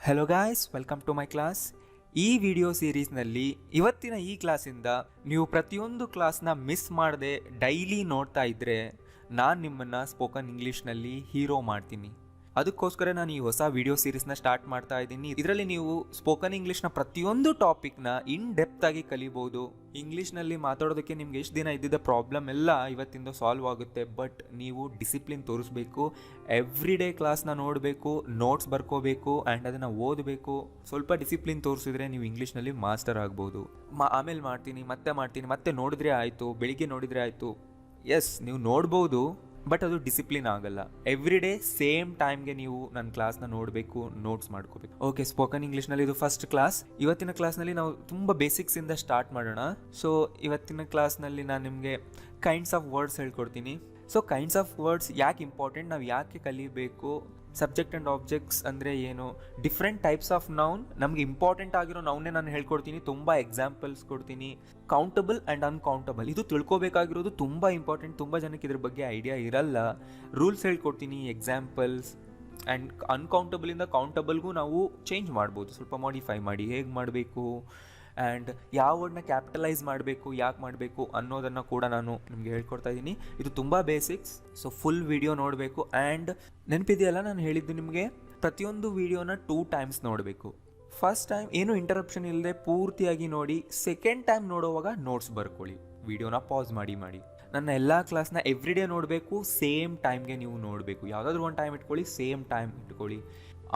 Hello guys, welcome to my class. ಈ video ಸೀರೀಸ್ನಲ್ಲಿ ಇವತ್ತಿನ ಈ ಕ್ಲಾಸಿಂದ ನೀವು ಪ್ರತಿಯೊಂದು ಕ್ಲಾಸ್ನ ಮಿಸ್ ಮಾಡದೆ ಡೈಲಿ ನೋಡ್ತಾ ಇದ್ದರೆ ನಾನು ನಿಮ್ಮನ್ನು ಸ್ಪೋಕನ್ ಇಂಗ್ಲೀಷ್ನಲ್ಲಿ ಹೀರೋ ಮಾಡ್ತೀನಿ. ಅದಕ್ಕೋಸ್ಕರ ನಾನು ಈ ಹೊಸ ವಿಡಿಯೋ ಸೀರೀಸ್ನ ಸ್ಟಾರ್ಟ್ ಮಾಡ್ತಾ ಇದ್ದೀನಿ. ಇದರಲ್ಲಿ ನೀವು ಸ್ಪೋಕನ್ ಇಂಗ್ಲೀಷ್ನ ಪ್ರತಿಯೊಂದು ಟಾಪಿಕ್ನ ಇನ್ ಡೆಪ್ತ್ ಆಗಿ ಕಲಿಬೋದು. ಇಂಗ್ಲೀಷ್ನಲ್ಲಿ ಮಾತಾಡೋದಕ್ಕೆ ನಿಮ್ಗೆ ಎಷ್ಟು ದಿನ ಇದ್ದಿದ್ದ ಪ್ರಾಬ್ಲಮ್ ಎಲ್ಲ ಇವತ್ತಿಂದ ಸಾಲ್ವ್ ಆಗುತ್ತೆ. ಬಟ್ ನೀವು ಡಿಸಿಪ್ಲಿನ್ ತೋರಿಸ್ಬೇಕು, ಎವ್ರಿ ಡೇ ಕ್ಲಾಸ್ನ ನೋಡಬೇಕು, ನೋಟ್ಸ್ ಬರ್ಕೋಬೇಕು ಆ್ಯಂಡ್ ಅದನ್ನು ಓದಬೇಕು. ಸ್ವಲ್ಪ ಡಿಸಿಪ್ಲಿನ್ ತೋರಿಸಿದ್ರೆ ನೀವು ಇಂಗ್ಲೀಷ್ನಲ್ಲಿ ಮಾಸ್ಟರ್ ಆಗ್ಬೋದು. ಆಮೇಲೆ ಮತ್ತೆ ನೋಡಿದ್ರೆ ಆಯಿತು, ಬೆಳಿಗ್ಗೆ ನೋಡಿದರೆ ಆಯಿತು. ಎಸ್, ನೀವು ನೋಡ್ಬೋದು, ಬಟ್ ಅದು ಡಿಸಿಪ್ಲಿನ್ ಆಗಲ್ಲ. ಎವ್ರಿ ಡೇ ಸೇಮ್ ಟೈಮ್ಗೆ ನೀವು ನನ್ನ ಕ್ಲಾಸ್ನ ನೋಡಬೇಕು, ನೋಟ್ಸ್ ಮಾಡ್ಕೋಬೇಕು. ಓಕೆ, ಸ್ಪೋಕನ್ ಇಂಗ್ಲೀಷ್ನಲ್ಲಿ ಇದು ಫಸ್ಟ್ ಕ್ಲಾಸ್. ಇವತ್ತಿನ ಕ್ಲಾಸ್ನಲ್ಲಿ ನಾವು ತುಂಬ ಬೇಸಿಕ್ಸಿಂದ ಸ್ಟಾರ್ಟ್ ಮಾಡೋಣ. ಸೊ ಇವತ್ತಿನ ಕ್ಲಾಸ್ನಲ್ಲಿ ನಾನು ನಿಮಗೆ ಕೈಂಡ್ಸ್ ಆಫ್ ವರ್ಡ್ಸ್ ಹೇಳ್ಕೊಡ್ತೀನಿ. ಸೊ ಕೈಂಡ್ಸ್ ಆಫ್ ವರ್ಡ್ಸ್ ಯಾಕೆ ಇಂಪಾರ್ಟೆಂಟ್, ನಾವು ಯಾಕೆ ಕಲಿಬೇಕು, ಸಬ್ಜೆಕ್ಟ್ ಆ್ಯಂಡ್ ಆಬ್ಜೆಕ್ಟ್ಸ್ ಅಂದರೆ ಏನು, ಡಿಫ್ರೆಂಟ್ ಟೈಪ್ಸ್ ಆಫ್ ನೌನ್, ನಮಗೆ ಇಂಪಾರ್ಟೆಂಟ್ ಆಗಿರೋ ನೌನ್ನೇ ನಾನು ಹೇಳ್ಕೊಡ್ತೀನಿ. ತುಂಬ ಎಕ್ಸಾಂಪಲ್ಸ್ ಕೊಡ್ತೀನಿ. ಕೌಂಟಬಲ್ ಆ್ಯಂಡ್ ಅನ್ಕೌಂಟಬಲ್, ಇದು ತಿಳ್ಕೊಬೇಕಾಗಿರೋದು ತುಂಬ ಇಂಪಾರ್ಟೆಂಟ್. ತುಂಬ ಜನಕ್ಕೆ ಇದ್ರ ಬಗ್ಗೆ ಐಡಿಯಾ ಇರಲ್ಲ. ರೂಲ್ಸ್ ಹೇಳ್ಕೊಡ್ತೀನಿ, ಎಕ್ಸಾಂಪಲ್ಸ್. ಆ್ಯಂಡ್ ಅನ್ಕೌಂಟಬಲಿಂದ ಕೌಂಟಬಲ್ಗೂ ನಾವು ಚೇಂಜ್ ಮಾಡ್ಬೋದು, ಸ್ವಲ್ಪ ಮಾಡಿಫೈ ಮಾಡಿ ಹೇಗೆ ಮಾಡಬೇಕು. ಆ್ಯಂಡ್ ಯಾವ ವರ್ಡ್ನ ಕ್ಯಾಪಿಟಲೈಸ್ ಮಾಡಬೇಕು, ಯಾಕೆ ಮಾಡಬೇಕು ಅನ್ನೋದನ್ನು ಕೂಡ ನಾನು ನಿಮಗೆ ಹೇಳ್ಕೊಡ್ತಾ ಇದ್ದೀನಿ. ಇದು ತುಂಬ ಬೇಸಿಕ್ಸ್. ಸೊ ಫುಲ್ ವಿಡಿಯೋ ನೋಡಬೇಕು. ಆ್ಯಂಡ್ ನೆನಪಿದೆಯಲ್ಲ, ನಾನು ಹೇಳಿದ್ದು ನಿಮಗೆ ಪ್ರತಿಯೊಂದು ವಿಡಿಯೋನ 2 times ನೋಡಬೇಕು. ಫಸ್ಟ್ ಟೈಮ್ ಏನು ಇಂಟರಪ್ಷನ್ ಇಲ್ಲದೆ ಪೂರ್ತಿಯಾಗಿ ನೋಡಿ. ಸೆಕೆಂಡ್ ಟೈಮ್ ನೋಡುವಾಗ ನೋಟ್ಸ್ ಬರ್ಕೊಳ್ಳಿ, ವಿಡಿಯೋನ ಪಾಸ್ ಮಾಡಿ. ನನ್ನ ಎಲ್ಲ ಕ್ಲಾಸ್ನ ಎವ್ರಿ ಡೇ ನೋಡಬೇಕು, ಸೇಮ್ ಟೈಮ್ಗೆ ನೀವು ನೋಡಬೇಕು. ಯಾವುದಾದ್ರೂ ಒಂದು ಟೈಮ್ ಇಟ್ಕೊಳ್ಳಿ, ಸೇಮ್ ಟೈಮ್ ಇಟ್ಕೊಳ್ಳಿ.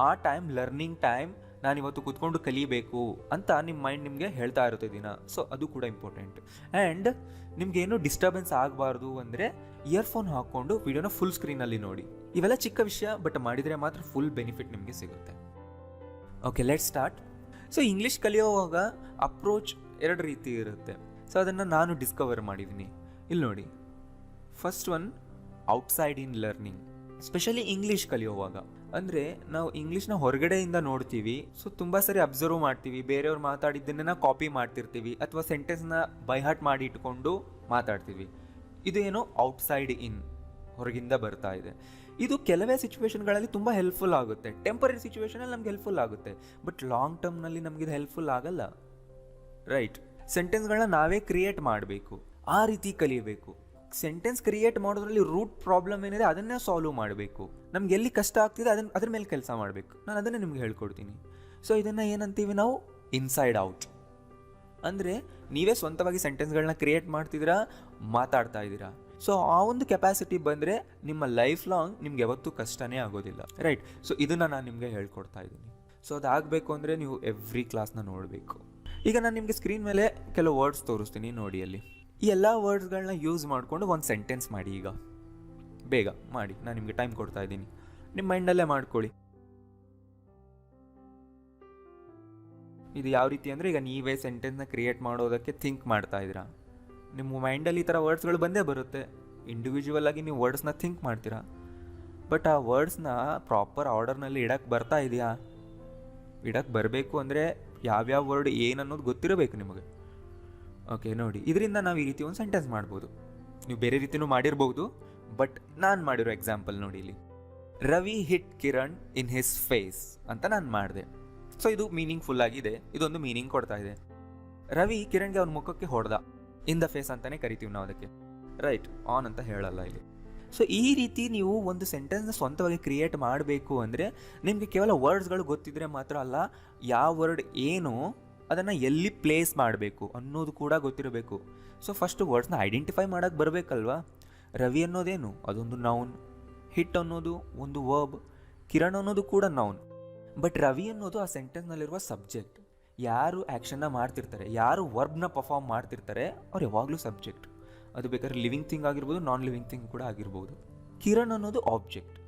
ಆ ಟೈಮ್ ಲರ್ನಿಂಗ್ ಟೈಮ್, ನಾನು ಇವತ್ತು ಕೂತ್ಕೊಂಡು ಕಲಿಬೇಕು ಅಂತ ನಿಮ್ಮ ಮೈಂಡ್ ನಿಮಗೆ ಹೇಳ್ತಾ ಇರುತ್ತೆ ದಿನ. ಸೊ ಅದು ಕೂಡ ಇಂಪಾರ್ಟೆಂಟ್. ಆ್ಯಂಡ್ ನಿಮಗೇನು ಡಿಸ್ಟರ್ಬೆನ್ಸ್ ಆಗಬಾರ್ದು ಅಂದರೆ ಇಯರ್ಫೋನ್ ಹಾಕ್ಕೊಂಡು ವಿಡಿಯೋನ ಫುಲ್ ಸ್ಕ್ರೀನಲ್ಲಿ ನೋಡಿ. ಇವೆಲ್ಲ ಚಿಕ್ಕ ವಿಷಯ, ಬಟ್ ಮಾಡಿದರೆ ಮಾತ್ರ ಫುಲ್ ಬೆನಿಫಿಟ್ ನಿಮಗೆ ಸಿಗುತ್ತೆ. Okay, let's start. So English ಕಲಿಯೋವಾಗ ಅಪ್ರೋಚ್ 2 ರೀತಿ ಇರುತ್ತೆ. ಸೊ ಅದನ್ನು ನಾನು ಡಿಸ್ಕವರ್ ಮಾಡಿದ್ದೀನಿ. ಇಲ್ಲಿ ನೋಡಿ, first one outside in learning. Specially English ಕಲಿಯೋವಾಗ ಅಂದರೆ ನಾವು ಇಂಗ್ಲೀಷ್ನ ಹೊರಗಡೆಯಿಂದ ನೋಡ್ತೀವಿ. ಸೊ ತುಂಬ ಸರಿ ಅಬ್ಸರ್ವ್ ಮಾಡ್ತೀವಿ, ಬೇರೆಯವ್ರು ಮಾತಾಡಿದ್ದನ್ನ ಕಾಪಿ ಮಾಡ್ತಿರ್ತೀವಿ, ಅಥವಾ ಸೆಂಟೆನ್ಸ್ನ ಬೈಹಾರ್ಟ್ ಮಾಡಿ ಇಟ್ಕೊಂಡು ಮಾತಾಡ್ತೀವಿ. ಇದು ಏನೋ ಔಟ್ಸೈಡ್ ಇನ್, ಹೊರಗಿಂದ ಬರ್ತಾ ಇದೆ. ಇದು ಕೆಲವೇ ಸಿಚುವೇಶನ್ಗಳಲ್ಲಿ ತುಂಬ ಹೆಲ್ಪ್ಫುಲ್ ಆಗುತ್ತೆ. ಟೆಂಪರರಿ ಸಿಚುವೇಶನಲ್ಲಿ ನಮ್ಗೆ ಹೆಲ್ಪ್ಫುಲ್ ಆಗುತ್ತೆ, ಬಟ್ ಲಾಂಗ್ ಟರ್ಮ್ನಲ್ಲಿ ನಮ್ಗೆ ಇದು ಹೆಲ್ಪ್ಫುಲ್ ಆಗಲ್ಲ. ರೈಟ್? ಸೆಂಟೆನ್ಸ್ಗಳನ್ನ ನಾವೇ ಕ್ರಿಯೇಟ್ ಮಾಡಬೇಕು, ಆ ರೀತಿ ಕಲಿಯಬೇಕು. ಸೆಂಟೆನ್ಸ್ ಕ್ರಿಯೇಟ್ ಮಾಡೋದ್ರಲ್ಲಿ ರೂಟ್ ಪ್ರಾಬ್ಲಮ್ ಏನಿದೆ ಅದನ್ನೇ ಸಾಲ್ವ್ ಮಾಡಬೇಕು. ನಮ್ಗೆ ಎಲ್ಲಿ ಕಷ್ಟ ಆಗ್ತಿದೆ ಅದ್ರ ಮೇಲೆ ಕೆಲಸ ಮಾಡಬೇಕು. ನಾನು ಅದನ್ನೇ ನಿಮ್ಗೆ ಹೇಳ್ಕೊಡ್ತೀನಿ. ಸೊ ಇದನ್ನು ಏನಂತೀವಿ ನಾವು, ಇನ್ಸೈಡ್ ಔಟ್. ಅಂದರೆ ನೀವೇ ಸ್ವಂತವಾಗಿ ಸೆಂಟೆನ್ಸ್ಗಳನ್ನ ಕ್ರಿಯೇಟ್ ಮಾಡ್ತಿದ್ದೀರಾ, ಮಾತಾಡ್ತಾ ಇದ್ದೀರಾ. ಸೊ ಆ ಒಂದು ಕೆಪಾಸಿಟಿ ಬಂದರೆ ನಿಮ್ಮ ಲೈಫ್ ಲಾಂಗ್ ನಿಮ್ಗೆ ಯಾವತ್ತೂ ಕಷ್ಟನೇ ಆಗೋದಿಲ್ಲ. ರೈಟ್? ಸೊ ಇದನ್ನು ನಾನು ನಿಮಗೆ ಹೇಳ್ಕೊಡ್ತಾ ಇದ್ದೀನಿ. ಸೊ ಅದಾಗಬೇಕು ಅಂದರೆ ನೀವು ಎವ್ರಿ ಕ್ಲಾಸ್ನ ನೋಡಬೇಕು. ಈಗ ನಾನು ನಿಮಗೆ ಸ್ಕ್ರೀನ್ ಮೇಲೆ ಕೆಲವು ವರ್ಡ್ಸ್ ತೋರಿಸ್ತೀನಿ, ನೋಡಿ. ಅಲ್ಲಿ ಈ ಎಲ್ಲ ವರ್ಡ್ಸ್ಗಳನ್ನ ಯೂಸ್ ಮಾಡಿಕೊಂಡು ಒಂದು ಸೆಂಟೆನ್ಸ್ ಮಾಡಿ. ಈಗ ಬೇಗ ಮಾಡಿ, ನಾನು ನಿಮಗೆ ಟೈಮ್ ಕೊಡ್ತಾ ಇದ್ದೀನಿ. ನಿಮ್ಮ ಮೈಂಡಲ್ಲೇ ಮಾಡ್ಕೊಳ್ಳಿ. ಇದು ಯಾವ ರೀತಿ ಅಂದರೆ, ಈಗ ನೀವೇ ಸೆಂಟೆನ್ಸ್ನ ಕ್ರಿಯೇಟ್ ಮಾಡೋದಕ್ಕೆ ಥಿಂಕ್ ಮಾಡ್ತಾ ಇದ್ದೀರಾ. ನಿಮ್ಮ ಮೈಂಡಲ್ಲಿ ಈ ಥರ ವರ್ಡ್ಸ್ಗಳು ಬಂದೇ ಬರುತ್ತೆ. ಇಂಡಿವಿಜುವಲ್ ಆಗಿ ನೀವು ವರ್ಡ್ಸ್ನ ಥಿಂಕ್ ಮಾಡ್ತೀರಾ, ಬಟ್ ಆ ವರ್ಡ್ಸ್ನ ಪ್ರಾಪರ್ ಆರ್ಡರ್ನಲ್ಲಿ ಇಡಕ್ಕೆ ಬರ್ತಾ ಇದೆಯಾ? ಇಡಕ್ಕೆ ಬರಬೇಕು ಅಂದರೆ ಯಾವ್ಯಾವ ವರ್ಡ್ ಏನನ್ನೋದು ಗೊತ್ತಿರಬೇಕು ನಿಮಗೆ. ಓಕೆ, ನೋಡಿ, ಇದರಿಂದ ನಾವು ಈ ರೀತಿ ಒಂದು ಸೆಂಟೆನ್ಸ್ ಮಾಡ್ಬೋದು. ನೀವು ಬೇರೆ ರೀತಿಯೂ ಮಾಡಿರ್ಬೋದು, ಬಟ್ ನಾನು ಮಾಡಿರೋ ಎಕ್ಸಾಂಪಲ್ ನೋಡಿ. ಇಲ್ಲಿ Ravi hit Kiran in his face ಅಂತ ನಾನು ಮಾಡಿದೆ. ಸೊ ಇದು ಮೀನಿಂಗ್ಫುಲ್ ಆಗಿದೆ, ಇದೊಂದು ಮೀನಿಂಗ್ ಕೊಡ್ತಾ ಇದೆ. ರವಿ ಕಿರಣ್ಗೆ ಅವನ ಮುಖಕ್ಕೆ ಹೊಡೆದ, ಇನ್ ದ ಫೇಸ್ ಅಂತಲೇ ಕರಿತೀವಿ ನಾವು ಅದಕ್ಕೆ. ರೈಟ್? ಆನ್ ಅಂತ ಹೇಳಲ್ಲ ಇಲ್ಲಿ. ಸೊ ಈ ರೀತಿ ನೀವು ಒಂದು ಸೆಂಟೆನ್ಸ್ನ ಸ್ವಂತವಾಗಿ ಕ್ರಿಯೇಟ್ ಮಾಡಬೇಕು ಅಂದರೆ ನಿಮಗೆ ಕೇವಲ ವರ್ಡ್ಸ್ಗಳು ಗೊತ್ತಿದ್ರೆ ಮಾತ್ರ ಅಲ್ಲ, ಯಾವ ವರ್ಡ್ ಏನು ಅದನ್ನು ಎಲ್ಲಿ ಪ್ಲೇಸ್ ಮಾಡಬೇಕು ಅನ್ನೋದು ಕೂಡ ಗೊತ್ತಿರಬೇಕು. ಸೊ ಫಸ್ಟು ವರ್ಡ್ಸ್ನ ಐಡೆಂಟಿಫೈ ಮಾಡೋಕ್ಕೆ ಬರಬೇಕಲ್ವಾ. ರವಿ ಅನ್ನೋದೇನು, ಅದೊಂದು ನೌನ್. ಹಿಟ್ ಅನ್ನೋದು ಒಂದು ವರ್ಬ್. ಕಿರಣ್ ಅನ್ನೋದು ಕೂಡ ನೌನ್. ಬಟ್ ರವಿ ಅನ್ನೋದು ಆ ಸೆಂಟೆನ್ಸ್ನಲ್ಲಿರುವ ಸಬ್ಜೆಕ್ಟ್. ಯಾರು ಆ್ಯಕ್ಷನ್ನ ಮಾಡ್ತಿರ್ತಾರೆ, ಯಾರು ವರ್ಬ್ನ ಪರ್ಫಾರ್ಮ್ ಮಾಡ್ತಿರ್ತಾರೆ, ಅವ್ರು ಯಾವಾಗಲೂ ಸಬ್ಜೆಕ್ಟ್. ಅದು ಬೇಕಾದ್ರೆ ಲಿವಿಂಗ್ ಥಿಂಗ್ ಆಗಿರ್ಬೋದು, ನಾನ್ ಲಿವಿಂಗ್ ಥಿಂಗ್ ಕೂಡ ಆಗಿರ್ಬೋದು. ಕಿರಣ್ ಅನ್ನೋದು ಆಬ್ಜೆಕ್ಟ್.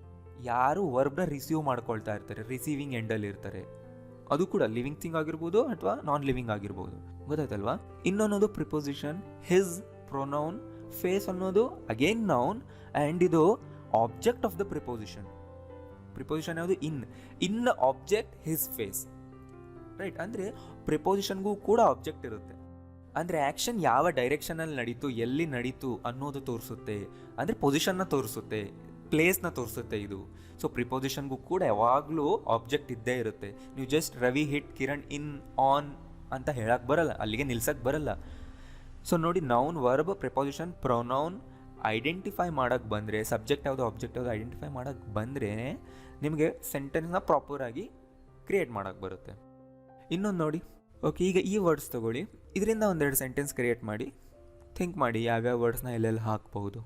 ಯಾರು ವರ್ಬ್ನ ರಿಸೀವ್ ಮಾಡ್ಕೊಳ್ತಾ ಇರ್ತಾರೆ, ರಿಸೀವಿಂಗ್ ಎಂಡಲ್ಲಿ ಇರ್ತಾರೆ, ಅದು ಕೂಡ ಲಿವಿಂಗ್ ಥಿಂಗ್ ಆಗಿರ್ಬೋದು ಅಥವಾ ನಾನ್ ಲಿವಿಂಗ್ ಆಗಿರ್ಬೋದು. ಗೊತ್ತಾಯ್ತಲ್ವಾ? ಇನ್ನೊಂದು ಪ್ರಿಪೋಸಿಷನ್, ಹಿಸ್ ಪ್ರೊನೌನ್. ಫೇಸ್ ಅನ್ನೋದು ಅಗೇನ್ ನೌನ್, ಆ್ಯಂಡ್ ಇದು object of the preposition. Preposition ಯಾವುದು? ಇನ್ ಆಬ್ಜೆಕ್ಟ್ ಹಿಸ್ ಫೇಸ್. ರೈಟ್? ಅಂದರೆ ಪ್ರಿಪೋಸಿಷನ್ಗೂ ಕೂಡ ಆಬ್ಜೆಕ್ಟ್ ಇರುತ್ತೆ. ಅಂದರೆ ಆ್ಯಕ್ಷನ್ ಯಾವ ಡೈರೆಕ್ಷನಲ್ಲಿ ನಡೀತು, ಎಲ್ಲಿ ನಡೀತು ಅನ್ನೋದು ತೋರಿಸುತ್ತೆ. ಅಂದರೆ ಪೊಸಿಷನ್ನ ತೋರಿಸುತ್ತೆ. ಪ್ಲೇಸ್ನ ತೋರಿಸುತ್ತೆ ಇದು. ಸೊ ಪ್ರಿಪೋಸಿಷನ್ಗೂ ಕೂಡ ಯಾವಾಗಲೂ ಆಬ್ಜೆಕ್ಟ್ ಇದ್ದೇ ಇರುತ್ತೆ. ನೀವು just Ravi hit Kiran in on ಅಂತ ಹೇಳಕ್ಕೆ ಬರಲ್ಲ, ಅಲ್ಲಿಗೆ ನಿಲ್ಸಕ್ಕೆ ಬರಲ್ಲ. ಸೊ ನೋಡಿ, noun, verb, preposition, pronoun identify ಮಾಡೋಕ್ಕೆ ಬಂದರೆ, ಸಬ್ಜೆಕ್ಟ್ ಯಾವುದು ಆಬ್ಜೆಕ್ಟ್ ಯಾವುದು ಐಡೆಂಟಿಫೈ ಮಾಡೋಕ್ಕೆ ಬಂದರೆ ನಿಮಗೆ ಸೆಂಟೆನ್ಸ್ನ ಪ್ರಾಪರಾಗಿ ಕ್ರಿಯೇಟ್ ಮಾಡೋಕ್ಕೆ ಬರುತ್ತೆ. ಇನ್ನೊಂದು ನೋಡಿ, ಓಕೆ, ಈಗ ಈ ವರ್ಡ್ಸ್ ತೊಗೊಳ್ಳಿ, ಇದರಿಂದ ಒಂದೆರಡು ಸೆಂಟೆನ್ಸ್ ಕ್ರಿಯೇಟ್ ಮಾಡಿ. ಥಿಂಕ್ ಮಾಡಿ ಯಾವ್ಯಾವ ವರ್ಡ್ಸ್ನ ಎಲ್ಲೆಲ್ಲಿ ಹಾಕ್ಬಹುದು.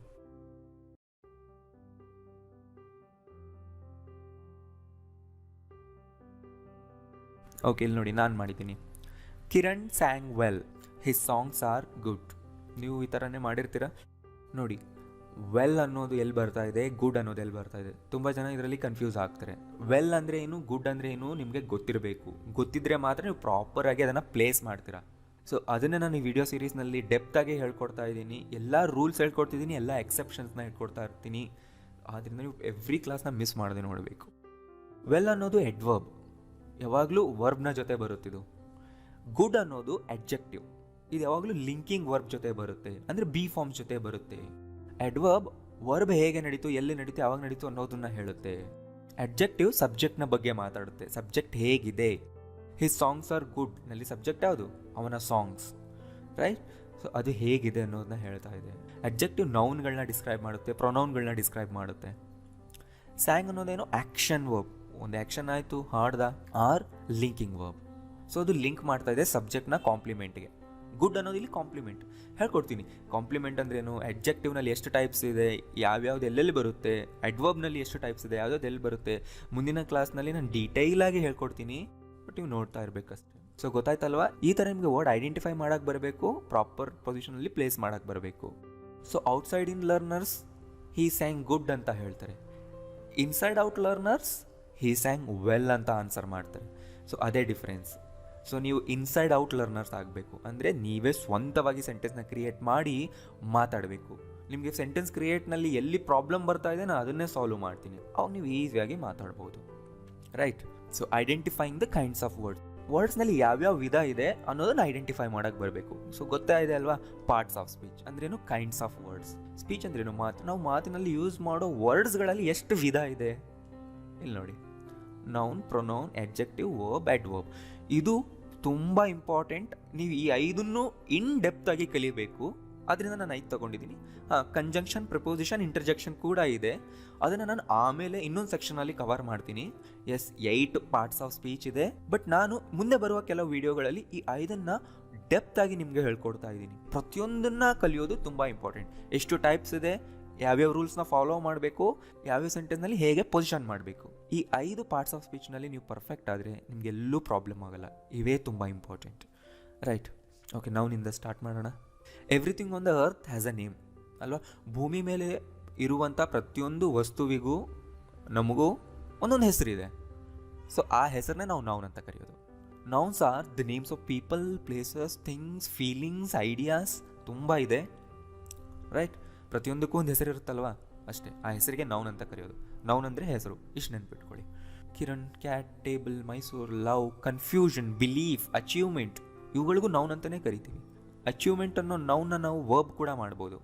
ಓಕೆ, ಇಲ್ಲಿ ನೋಡಿ, ನಾನು ಮಾಡಿದ್ದೀನಿ. Kiran sang well, his songs are good. ನೀವು ಈ ಥರನೇ ಮಾಡಿರ್ತೀರ ನೋಡಿ. ವೆಲ್ ಅನ್ನೋದು ಎಲ್ಲಿ ಬರ್ತಾ ಇದೆ, ಗುಡ್ ಅನ್ನೋದು ಎಲ್ಲಿ ಬರ್ತಾ ಇದೆ, ತುಂಬ ಜನ ಇದರಲ್ಲಿ ಕನ್ಫ್ಯೂಸ್ ಆಗ್ತಾರೆ. ವೆಲ್ ಅಂದರೆ ಏನು, ಗುಡ್ ಅಂದರೆ ಏನು ನಿಮಗೆ ಗೊತ್ತಿರಬೇಕು. ಗೊತ್ತಿದ್ದರೆ ಮಾತ್ರ ನೀವು ಪ್ರಾಪರಾಗಿ ಅದನ್ನು ಪ್ಲೇಸ್ ಮಾಡ್ತೀರಾ. ಸೊ ಅದನ್ನೇ ನಾನು ಈ ವಿಡಿಯೋ ಸೀರೀಸ್ನಲ್ಲಿ ಡೆಪ್ತಾಗಿ ಹೇಳ್ಕೊಡ್ತಾ ಇದ್ದೀನಿ. ಎಲ್ಲ ರೂಲ್ಸ್ ಹೇಳ್ಕೊಡ್ತಿದ್ದೀನಿ, ಎಲ್ಲ ಎಕ್ಸೆಪ್ಷನ್ಸ್ನ ಹೇಳ್ಕೊಡ್ತಾ ಇರ್ತೀನಿ. ಆದ್ದರಿಂದ ನೀವು ಎವ್ರಿ ಕ್ಲಾಸ್ನ ಮಿಸ್ ಮಾಡದೆ ನೋಡಬೇಕು. ವೆಲ್ ಅನ್ನೋದು ಎಡ್ವರ್ಬ್, ಯಾವಾಗಲೂ ವರ್ಬ್ನ ಜೊತೆ ಬರುತ್ತಿದ್ದು. ಗುಡ್ ಅನ್ನೋದು ಅಡ್ಜೆಕ್ಟಿವ್, ಇದು ಯಾವಾಗಲೂ ಲಿಂಕಿಂಗ್ ವರ್ಬ್ ಜೊತೆ ಬರುತ್ತೆ, ಅಂದರೆ ಬಿ ಫಾರ್ಮ್ ಜೊತೆ ಬರುತ್ತೆ. ಅಡ್ವರ್ಬ್ ವರ್ಬ್ ಹೇಗೆ ನಡೀತು, ಎಲ್ಲಿ ನಡೀತು, ಯಾವಾಗ ನಡೀತು ಅನ್ನೋದನ್ನ ಹೇಳುತ್ತೆ. ಅಡ್ಜೆಕ್ಟಿವ್ ಸಬ್ಜೆಕ್ಟ್ನ ಬಗ್ಗೆ ಮಾತಾಡುತ್ತೆ, ಸಬ್ಜೆಕ್ಟ್ ಹೇಗಿದೆ. ಹಿಸ್ ಸಾಂಗ್ಸ್ ಆರ್ ಗುಡ್ ನಲ್ಲಿ ಸಬ್ಜೆಕ್ಟ್ ಯಾವುದು, ಅವನ ಸಾಂಗ್ಸ್, ರೈಟ್. ಸೊ ಅದು ಹೇಗಿದೆ ಅನ್ನೋದನ್ನ ಹೇಳ್ತಾ ಇದೆ. ಅಡ್ಜೆಕ್ಟಿವ್ ನೌನ್ಗಳನ್ನ ಡಿಸ್ಕ್ರೈಬ್ ಮಾಡುತ್ತೆ, ಪ್ರೊನೌನ್ಗಳನ್ನ ಡಿಸ್ಕ್ರೈಬ್ ಮಾಡುತ್ತೆ. ಸ್ಯಾಂಗ್ ಅನ್ನೋದೇನು, ಆ್ಯಕ್ಷನ್ ವರ್ಬ್, ಒಂದು ಆ್ಯಕ್ಷನ್ ಆಯಿತು, ಹಾಡ್ದ, ಆರ್ ಲಿಂಕಿಂಗ್ ವರ್ಬ್. ಸೊ ಅದು ಲಿಂಕ್ ಮಾಡ್ತಾ ಇದೆ ಸಬ್ಜೆಕ್ಟ್ನ ಕಾಂಪ್ಲಿಮೆಂಟ್ಗೆ. ಗುಡ್ ಅನ್ನೋದು ಇಲ್ಲಿ ಕಾಂಪ್ಲಿಮೆಂಟ್. ಹೇಳ್ಕೊಡ್ತೀನಿ ಕಾಂಪ್ಲಿಮೆಂಟ್ ಅಂದ್ರೇನು, ಅಡ್ಜೆಕ್ಟಿವ್ನಲ್ಲಿ ಎಷ್ಟು ಟೈಪ್ಸ್ ಇದೆ, ಯಾವ್ಯಾವ್ದು ಎಲ್ಲೆಲ್ಲಿ ಬರುತ್ತೆ, ಅಡ್ವರ್ಬ್ನಲ್ಲಿ ಎಷ್ಟು ಟೈಪ್ಸ್ ಇದೆ, ಯಾವ್ಯಾವ್ದು ಎಲ್ಲಿ ಬರುತ್ತೆ, ಮುಂದಿನ ಕ್ಲಾಸ್ನಲ್ಲಿ ನಾನು ಡೀಟೈಲಾಗಿ ಹೇಳ್ಕೊಡ್ತೀನಿ. ಬಟ್ ನೀವು ನೋಡ್ತಾ ಇರಬೇಕಷ್ಟೇ. ಸೊ ಗೊತ್ತಾಯ್ತಲ್ವಾ, ಈ ಥರ ನಿಮಗೆ ವರ್ಡ್ ಐಡೆಂಟಿಫೈ ಮಾಡೋಕ್ಕೆ ಬರಬೇಕು, ಪ್ರಾಪರ್ ಪೊಸಿಷನಲ್ಲಿ ಪ್ಲೇಸ್ ಮಾಡೋಕ್ಕೆ ಬರಬೇಕು. ಸೊ ಔಟ್ಸೈಡ್ ಇನ್ ಲರ್ನರ್ಸ್ ಹೀ ಸ್ಯಾಂಗ್ ಗುಡ್ ಅಂತ ಹೇಳ್ತಾರೆ, ಇನ್ಸೈಡ್ ಔಟ್ ಲರ್ನರ್ಸ್ ಹೀ ಸ್ಯಾಂಗ್ ವೆಲ್ ಅಂತ ಆನ್ಸರ್ ಮಾಡ್ತಾರೆ. ಸೊ ಅದೇ ಡಿಫ್ರೆನ್ಸ್. ಸೊ ನೀವು ಇನ್ಸೈಡ್ ಔಟ್ ಲರ್ನರ್ಸ್ ಆಗಬೇಕು, ಅಂದರೆ ನೀವೇ ಸ್ವಂತವಾಗಿ ಸೆಂಟೆನ್ಸ್ನ ಕ್ರಿಯೇಟ್ ಮಾಡಿ ಮಾತಾಡಬೇಕು. ನಿಮಗೆ ಸೆಂಟೆನ್ಸ್ ಕ್ರಿಯೇಟ್ನಲ್ಲಿ ಎಲ್ಲಿ ಪ್ರಾಬ್ಲಮ್ ಬರ್ತಾ ಇದೆ ನಾನು ಅದನ್ನೇ ಸಾಲ್ವ್ ಮಾಡ್ತೀನಿ, ಅವಾಗ ನೀವು ಈಸಿಯಾಗಿ ಮಾತಾಡ್ಬೋದು, right. So identifying the kinds of ವರ್ಡ್ಸ್ನಲ್ಲಿ ಯಾವ್ಯಾವ ವಿಧ ಇದೆ ಅನ್ನೋದನ್ನ ಐಡೆಂಟಿಫೈ ಮಾಡೋಕ್ಕೆ ಬರಬೇಕು. ಸೊ ಗೊತ್ತಾ ಇದೆ ಅಲ್ವಾ, ಪಾರ್ಟ್ಸ್ ಆಫ್ ಸ್ಪೀಚ್ ಅಂದ್ರೇನು, ಕೈಂಡ್ಸ್ ಆಫ್ ವರ್ಡ್ಸ್. ಸ್ಪೀಚ್ ಅಂದ್ರೇನು, ಮಾತು. ನಾವು ಮಾತಿನಲ್ಲಿ ಯೂಸ್ ಮಾಡೋ ವರ್ಡ್ಸ್ಗಳಲ್ಲಿ ಎಷ್ಟು ವಿಧ ಇದೆ ಇಲ್ಲಿ ನೋಡಿ. Noun, pronoun, adjective, verb, adverb. ಇದು ತುಂಬ ಇಂಪಾರ್ಟೆಂಟ್. ನೀವು ಈ 5 ಇನ್ ಡೆಪ್ತ್ ಆಗಿ ಕಲಿಬೇಕು. ಅದರಿಂದ ನಾನು 5 ತೊಗೊಂಡಿದ್ದೀನಿ. ಕಂಜಂಕ್ಷನ್, ಪ್ರಿಪೋಸಿಷನ್, ಇಂಟರ್ಜೆಕ್ಷನ್ ಕೂಡ ಇದೆ. ಅದನ್ನು ನಾನು ಆಮೇಲೆ ಇನ್ನೊಂದು ಸೆಕ್ಷನಲ್ಲಿ ಕವರ್ ಮಾಡ್ತೀನಿ. 8 ಪಾರ್ಟ್ಸ್ ಆಫ್ ಸ್ಪೀಚ್ ಇದೆ. ಬಟ್ ನಾನು ಮುಂದೆ ಬರುವ ಕೆಲವು ವಿಡಿಯೋಗಳಲ್ಲಿ ಈ 5 ಡೆಪ್ತ್ ಆಗಿ ನಿಮಗೆ ಹೇಳ್ಕೊಡ್ತಾ ಇದ್ದೀನಿ. ಪ್ರತಿಯೊಂದನ್ನ ಕಲಿಯೋದು ತುಂಬ ಇಂಪಾರ್ಟೆಂಟ್. ಎಷ್ಟು ಟೈಪ್ಸ್ ಇದೆ, ಯಾವ್ಯಾವ ರೂಲ್ಸ್ನ ಫಾಲೋ ಮಾಡಬೇಕು, ಯಾವ್ಯಾವ ಸೆಂಟೆನ್ಸ್ನಲ್ಲಿ ಹೇಗೆ ಪೊಸಿಷನ್ ಮಾಡಬೇಕು, ಈ 5 ಪಾರ್ಟ್ಸ್ ಆಫ್ ಸ್ಪೀಚ್ನಲ್ಲಿ ನೀವು ಪರ್ಫೆಕ್ಟ್ ಆದರೆ ನಿಮಗೆಲ್ಲೂ ಪ್ರಾಬ್ಲಮ್ ಆಗಲ್ಲ. ಇವೇ ತುಂಬ ಇಂಪಾರ್ಟೆಂಟ್, ರೈಟ್. ಓಕೆ, ನೌನಿಂದ ಸ್ಟಾರ್ಟ್ ಮಾಡೋಣ. Everything on the earth has a name ಅಲ್ವಾ. ಭೂಮಿ ಮೇಲೆ ಇರುವಂಥ ಪ್ರತಿಯೊಂದು ವಸ್ತುವಿಗೂ ನಮಗೂ ಒಂದೊಂದು ಹೆಸರಿದೆ. ಸೊ ಆ ಹೆಸರನ್ನೇ ನಾವು ನೌನ್ ಅಂತ ಕರೆಯೋದು. Nouns are the names of people, places, things, feelings, ideas. ತುಂಬ ಇದೆ, ರೈಟ್. ಪ್ರತಿಯೊಂದಕ್ಕೂ ಒಂದು ಹೆಸರು ಇರುತ್ತಲ್ವಾ, ಅಷ್ಟೇ. ಆ ಹೆಸರಿಗೆ ನೌನ್ ಅಂತ ಕರೆಯೋದು. ನೌನ್ ಅಂದರೆ ಹೆಸರು, ಇಷ್ಟು ನೆನ್ಪಿಟ್ಕೊಳ್ಳಿ. Kiran, cat, table, Mysuru, love, confusion, belief, achievement, ಇವುಗಳಿಗೂ ನೌನ್ ಅಂತಲೇ ಕರಿತೀವಿ. ಅಚೀವ್ಮೆಂಟ್ ಅನ್ನೋ ನೌನ್ನ ನಾವು ವರ್ಬ್ ಕೂಡ ಮಾಡ್ಬೋದು,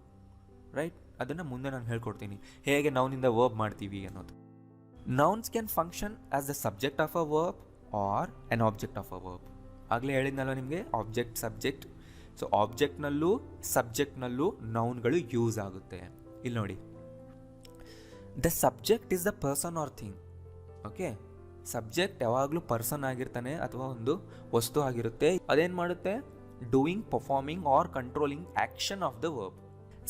ರೈಟ್. ಅದನ್ನು ಮುಂದೆ ನಾನು ಹೇಳ್ಕೊಡ್ತೀನಿ ಹೇಗೆ ನೌನಿಂದ ವರ್ಬ್ ಮಾಡ್ತೀವಿ ಅನ್ನೋದು. Nouns can function as the subject of a verb or an object of a verb. ಆಗಲೇ ಹೇಳಿದ್ನಲ್ಲ ನಿಮಗೆ, ಆಬ್ಜೆಕ್ಟ್, ಸಬ್ಜೆಕ್ಟ್. ಸೊ ಆಬ್ಜೆಕ್ಟ್ನಲ್ಲೂ ಸಬ್ಜೆಕ್ಟ್ನಲ್ಲೂ ನೌನ್ಗಳು ಯೂಸ್ ಆಗುತ್ತೆ. ಇಲ್ಲಿ ನೋಡಿ, the subject is the person or thing. Okay, subject ಯಾವಾಗಲೂ ಪರ್ಸನ್ ಆಗಿರ್ತಾನೆ ಅಥವಾ ಒಂದು ವಸ್ತು ಆಗಿರುತ್ತೆ. ಅದೇನು ಮಾಡುತ್ತೆ, doing, performing or controlling action of the verb.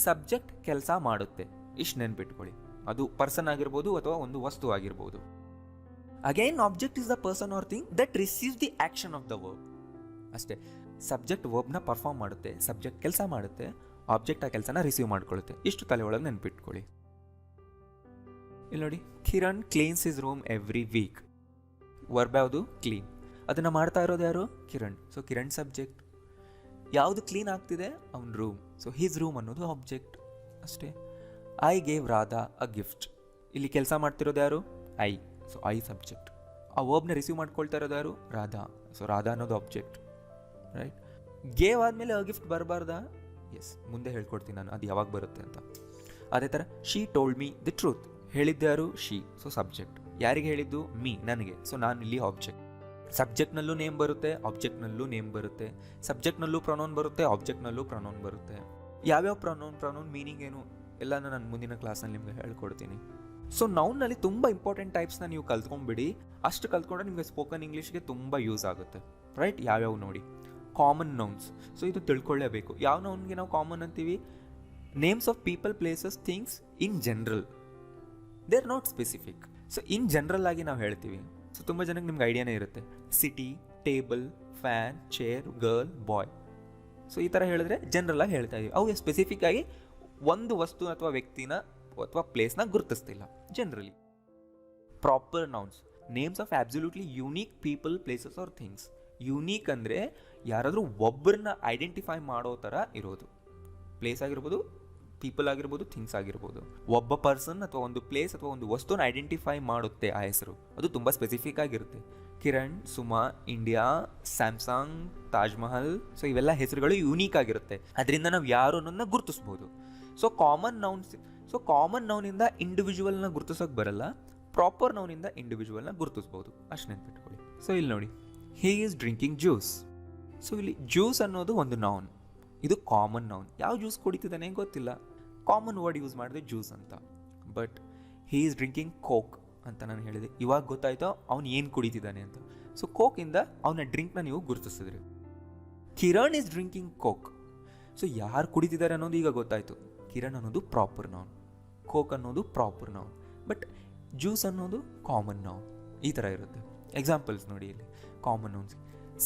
Subject ಕೆಲಸ ಮಾಡುತ್ತೆ, ಇಷ್ಟು ನೆನ್ಪಿಟ್ಕೊಳ್ಳಿ. ಅದು ಪರ್ಸನ್ ಆಗಿರ್ಬೋದು ಅಥವಾ ಒಂದು ವಸ್ತು ಆಗಿರ್ಬೋದು. Again object is the person or thing that receives the action of the verb. ಅಷ್ಟೇ. ಸಬ್ಜೆಕ್ಟ್ ವರ್ಬ್ನ ಪರ್ಫಾರ್ಮ್ ಮಾಡುತ್ತೆ, ಸಬ್ಜೆಕ್ಟ್ ಕೆಲಸ ಮಾಡುತ್ತೆ, ಆಬ್ಜೆಕ್ಟ್ ಆ ಕೆಲಸನ ರಿಸೀವ್ ಮಾಡ್ಕೊಳ್ಳುತ್ತೆ. ಇಷ್ಟು ತಲೆ ಒಳಗೆ ನೆನ್ಪಿಟ್ಕೊಳ್ಳಿ. ಇಲ್ಲಿ ನೋಡಿ, Kiran cleans his room every week. Verb ಯಾವುದು, ಕ್ಲೀನ್. ಅದನ್ನು ಮಾಡ್ತಾ ಇರೋದು ಯಾರು, ಕಿರಣ್. So Kiran subject. ಯಾವುದು ಕ್ಲೀನ್ ಆಗ್ತಿದೆ, ಅವನ ರೂಮ್. ಸೊ ಹಿಸ್ ರೂಮ್ ಅನ್ನೋದು ಆಬ್ಜೆಕ್ಟ್, ಅಷ್ಟೇ. I gave Radha a gift. ಇಲ್ಲಿ ಕೆಲಸ ಮಾಡ್ತಿರೋದು ಯಾರು, ಐ. So I subject. ಆ ವರ್ಬ್ನ ರಿಸೀವ್ ಮಾಡ್ಕೊಳ್ತಾ ಇರೋದು ಯಾರು, ರಾಧಾ. ಸೊ ರಾಧಾ ಅನ್ನೋದು ಆಬ್ಜೆಕ್ಟ್, ರೈಟ್. ಗೇವ್ ಆದಮೇಲೆ ಅ ಗಿಫ್ಟ್ ಬರಬಾರ್ದಾ, ಎಸ್, ಮುಂದೆ ಹೇಳ್ಕೊಡ್ತೀನಿ ನಾನು ಅದು ಯಾವಾಗ ಬರುತ್ತೆ ಅಂತ. ಅದೇ ಥರ she told me the truth. ಹೇಳಿದ್ಯಾರು ಶಿ, ಸೊ ಸಬ್ಜೆಕ್ಟ್. ಯಾರಿಗೆ ಹೇಳಿದ್ದು ಮೀ, ನನಗೆ, ಸೊ ನಾನು ಇಲ್ಲಿ ಆಬ್ಜೆಕ್ಟ್. ಸಬ್ಜೆಕ್ಟ್ನಲ್ಲೂ ನೇಮ್ ಬರುತ್ತೆ, ಆಬ್ಜೆಕ್ಟ್ನಲ್ಲೂ ನೇಮ್ ಬರುತ್ತೆ, ಸಬ್ಜೆಕ್ಟ್ನಲ್ಲೂ ಪ್ರೊನೌನ್ ಬರುತ್ತೆ, ಆಬ್ಜೆಕ್ಟ್ನಲ್ಲೂ ಪ್ರೊನೌನ್ ಬರುತ್ತೆ. ಯಾವ್ಯಾವ ಪ್ರೊನೌನ್ ಮೀನಿಂಗ್ ಏನು ಎಲ್ಲನೂ ನಾನು ಮುಂದಿನ ಕ್ಲಾಸ್ನಲ್ಲಿ ನಿಮಗೆ ಹೇಳ್ಕೊಡ್ತೀನಿ. ಸೊ ನೌನ್ನಲ್ಲಿ ತುಂಬ ಇಂಪಾರ್ಟೆಂಟ್ ಟೈಪ್ಸ್ನ ನೀವು ಕಲ್ತ್ಕೊಂಡ್ಬಿಡಿ. ಅಷ್ಟು ಕಲ್ತ್ಕೊಂಡ್ರೆ ನಿಮಗೆ ಸ್ಪೋಕನ್ ಇಂಗ್ಲೀಷ್ಗೆ ತುಂಬ ಯೂಸ್ ಆಗುತ್ತೆ, ರೈಟ್? ಯಾವ್ಯಾವ ನೋಡಿ, ಕಾಮನ್ ನೌನ್ಸ್. ಸೊ ಇದು ತಿಳ್ಕೊಳ್ಳೇಬೇಕು. ಯಾವ ನೌನ್ಗೆ ನಾವು ಕಾಮನ್ ಅಂತೀವಿ? Names of people, places, things in general, they are not specific. So in general ಆಗಿ ನಾವು ಹೇಳ್ತೀವಿ. ಸೊ ತುಂಬ ಜನಕ್ಕೆ ನಿಮ್ಗೆ ಐಡಿಯಾನೇ ಇರುತ್ತೆ, city, table, fan, chair, girl, boy. So ಈ ಥರ ಹೇಳಿದ್ರೆ ಜನರಲ್ ಆಗಿ ಹೇಳ್ತಾ ಇದೀವಿ. ಅವು ಸ್ಪೆಸಿಫಿಕ್ ಆಗಿ ಒಂದು ವಸ್ತು ಅಥವಾ ವ್ಯಕ್ತಿನ ಅಥವಾ ಪ್ಲೇಸ್ನ ಗುರುತಿಸ್ತಿಲ್ಲ generally. Proper nouns, names of absolutely unique people, places or things. Unique ಅಂದರೆ ಯಾರಾದರೂ ಒಬ್ಬರನ್ನ ಐಡೆಂಟಿಫೈ ಮಾಡೋ ಥರ ಇರೋದು. ಪ್ಲೇಸ್ ಆಗಿರ್ಬೋದು, ಪೀಪಲ್ ಆಗಿರ್ಬೋದು, ಥಿಂಗ್ಸ್ ಆಗಿರ್ಬೋದು. ಒಬ್ಬ ಪರ್ಸನ್ ಅಥವಾ ಒಂದು ಪ್ಲೇಸ್ ಅಥವಾ ಒಂದು ವಸ್ತುನ ಐಡೆಂಟಿಫೈ ಮಾಡುತ್ತೆ ಆ ಹೆಸರು. ಅದು ತುಂಬ ಸ್ಪೆಸಿಫಿಕ್ ಆಗಿರುತ್ತೆ. Kiran, Suma, India, Samsung, Taj Mahal. So ಇವೆಲ್ಲ ಹೆಸರುಗಳು ಯೂನಿಕ್ ಆಗಿರುತ್ತೆ. ಅದರಿಂದ ನಾವು ಯಾರು ಅನ್ನೋದನ್ನ ಗುರುತಿಸ್ಬೋದು. ಸೊ ಕಾಮನ್ ನೌನಿಂದ ಇಂಡಿವಿಜುವಲ್ನ ಗುರುತಿಸೋಕೆ ಬರಲ್ಲ, ಪ್ರಾಪರ್ ನೌನಿಂದ ಇಂಡಿವಿಜುವಲ್ನ ಗುರುತಿಸ್ಬೋದು. ಅಷ್ಟು ನೆನ್ಪಿಟ್ಕೊಳ್ಳಿ. ಸೊ ಇಲ್ಲಿ ನೋಡಿ, he is drinking juice. So ಇಲ್ಲಿ ಜ್ಯೂಸ್ ಅನ್ನೋದು ಒಂದು ನೌನ್, ಇದು ಕಾಮನ್ ನೌನ್. ಯಾವ ಜ್ಯೂಸ್ ಕುಡಿತಿದ್ದಾನೆ ಗೊತ್ತಿಲ್ಲ, ಕಾಮನ್ ವರ್ಡ್ ಯೂಸ್ ಮಾಡಿದೆ ಜ್ಯೂಸ್ ಅಂತ. But he is drinking coke ಅಂತ ನಾನು ಹೇಳಿದೆ. ಇವಾಗ ಗೊತ್ತಾಯ್ತೋ ಅವ್ನು ಏನು ಕುಡಿತಿದ್ದಾನೆ ಅಂತ. ಸೊ ಕೋಕಿಂದ ಅವನ ಡ್ರಿಂಕ್ನ ನೀವು ಗುರುತಿಸಿದ್ರಿ. Kiran is drinking Coke. So ಯಾರು ಕುಡಿತಿದ್ದಾರೆ ಅನ್ನೋದು ಈಗ ಗೊತ್ತಾಯಿತು. ಕಿರಣ್ ಅನ್ನೋದು ಪ್ರಾಪರ್ ನೌನ್, ಕೋಕ್ ಅನ್ನೋದು ಪ್ರಾಪರ್ ನೌನ್, ಬಟ್ ಜ್ಯೂಸ್ ಅನ್ನೋದು ಕಾಮನ್ ನೌನ್. ಈ ಥರ ಇರುತ್ತೆ. ಎಕ್ಸಾಂಪಲ್ಸ್ ನೋಡಿ ಇಲ್ಲಿ, common nouns: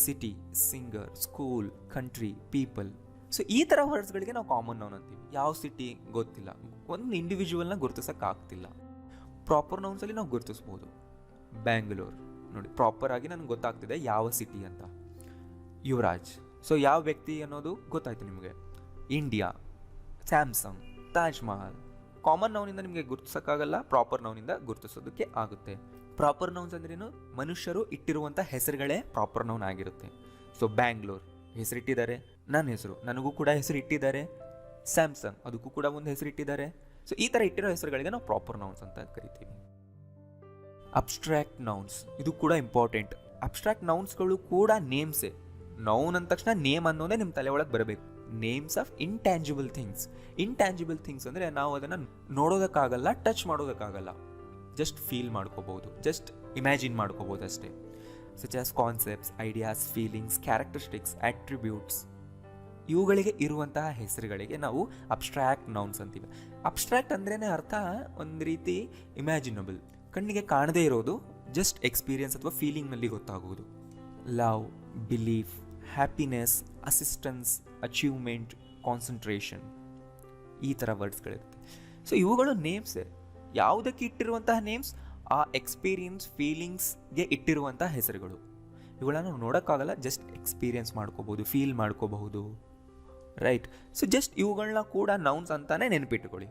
city, singer, school, country, people. So ಈ ಥರ ವರ್ಡ್ಸ್ಗಳಿಗೆ ನಾವು ಕಾಮನ್ ನೌನ್ ಅಂತೀವಿ. ಯಾವ ಸಿಟಿ ಗೊತ್ತಿಲ್ಲ, ಒಂದು ಇಂಡಿವಿಜುವಲ್ನ ಗುರುತಿಸೋಕ್ಕಾಗ್ತಿಲ್ಲ. ಪ್ರಾಪರ್ ನೌನ್ಸಲ್ಲಿ ನಾವು ಗುರುತಿಸ್ಬೋದು. ಬ್ಯಾಂಗ್ಳೂರ್ ನೋಡಿ, ಪ್ರಾಪರ್ ಆಗಿ ನನಗೆ ಗೊತ್ತಾಗ್ತಿದೆ ಯಾವ ಸಿಟಿ ಅಂತ. ಯುವರಾಜ್, ಸೊ ಯಾವ ವ್ಯಕ್ತಿ ಅನ್ನೋದು ಗೊತ್ತಾಯ್ತು ನಿಮಗೆ. India, Samsung, Taj Mahal. Common ನೌನಿಂದ ನಿಮಗೆ ಗುರುತಿಸೋಕ್ಕಾಗಲ್ಲ, ಪ್ರಾಪರ್ ನೌನಿಂದ ಗುರುತಿಸೋದಕ್ಕೆ ಆಗುತ್ತೆ. ಪ್ರಾಪರ್ ನೌನ್ಸ್ ಅಂದ್ರೇನು? ಮನುಷ್ಯರು ಇಟ್ಟಿರುವಂಥ ಹೆಸರುಗಳೇ ಪ್ರಾಪರ್ ನೌನ್ ಆಗಿರುತ್ತೆ. ಸೊ ಬ್ಯಾಂಗ್ಳೂರ್ ಹೆಸರಿಟ್ಟಿದ್ದಾರೆ, ನನ್ನ ಹೆಸರು, ನನಗೂ ಕೂಡ ಹೆಸರು ಇಟ್ಟಿದ್ದಾರೆ. ಸ್ಯಾಮ್ಸಂಗ್, ಅದಕ್ಕೂ ಕೂಡ ಒಂದು ಹೆಸರು ಇಟ್ಟಿದ್ದಾರೆ. ಸೊ ಈ ಥರ ಇಟ್ಟಿರೋ ಹೆಸರುಗಳಿಗೆ ನಾವು ಪ್ರಾಪರ್ ನೌನ್ಸ್ ಅಂತ ಕರಿತೀವಿ. ಅಬ್ಸ್ಟ್ರಾಕ್ಟ್ ನೌನ್ಸ್, ಇದು ಕೂಡ ಇಂಪಾರ್ಟೆಂಟ್. ಅಬ್ಸ್ಟ್ರಾಕ್ಟ್ ನೌನ್ಸ್ಗಳು ಕೂಡ ನೇಮ್ಸೇ. ನೌನ್ ಅಂದ ತಕ್ಷಣ ನೇಮ್ ಅನ್ನೋದೇ ನಿಮ್ಮ ತಲೆ ಒಳಗೆ ಬರಬೇಕು. Names of intangible things. Intangible things ಅಂದರೆ ನಾವು ಅದನ್ನು ನೋಡೋದಕ್ಕಾಗಲ್ಲ, ಟಚ್ ಮಾಡೋದಕ್ಕಾಗಲ್ಲ, ಜಸ್ಟ್ ಫೀಲ್ ಮಾಡ್ಕೋಬಹುದು, ಜಸ್ಟ್ ಇಮ್ಯಾಜಿನ್ ಮಾಡ್ಕೋಬಹುದು ಅಷ್ಟೇ. Such as concepts, ideas, feelings, characteristics, attributes. ಇವುಗಳಿಗೆ ಇರುವಂತಹ ಹೆಸರುಗಳಿಗೆ ನಾವು ಅಬ್ಸ್ಟ್ರಾಕ್ಟ್ ನೌನ್ಸ್ ಅಂತೀವಿ. ಅಬ್ಸ್ಟ್ರಾಕ್ಟ್ ಅಂದ್ರೇ ಅರ್ಥ ಒಂದು ರೀತಿ ಇಮ್ಯಾಜಿನಬಲ್, ಕಣ್ಣಿಗೆ ಕಾಣದೇ ಇರೋದು, ಜಸ್ಟ್ ಎಕ್ಸ್ಪೀರಿಯನ್ಸ್ ಅಥವಾ ಫೀಲಿಂಗ್ನಲ್ಲಿ ಗೊತ್ತಾಗೋದು. Love, belief, happiness, assistance, achievement, concentration, ಈ ಥರ ವರ್ಡ್ಸ್ಗಳಿರುತ್ತೆ. ಸೊ ಇವುಗಳು ನೇಮ್ಸೇ. ಯಾವುದಕ್ಕೆ ಇಟ್ಟಿರುವಂತಹ ನೇಮ್ಸ್? ಆ ಎಕ್ಸ್ಪೀರಿಯನ್ಸ್, ಫೀಲಿಂಗ್ಸ್ಗೆ ಇಟ್ಟಿರುವಂತಹ ಹೆಸರುಗಳು. ಇವುಗಳನ್ನ ನಾವು ನೋಡೋಕ್ಕಾಗಲ್ಲ, ಜಸ್ಟ್ ಎಕ್ಸ್ಪೀರಿಯನ್ಸ್ ಮಾಡ್ಕೋಬಹುದು, ಫೀಲ್ ಮಾಡ್ಕೋಬಹುದು, ರೈಟ್? ಸೊ ಜಸ್ಟ್ ಇವುಗಳನ್ನ ಕೂಡ ನೌನ್ಸ್ ಅಂತಾನೆ ನೆನಪಿಟ್ಟುಕೊಳ್ಳಿ.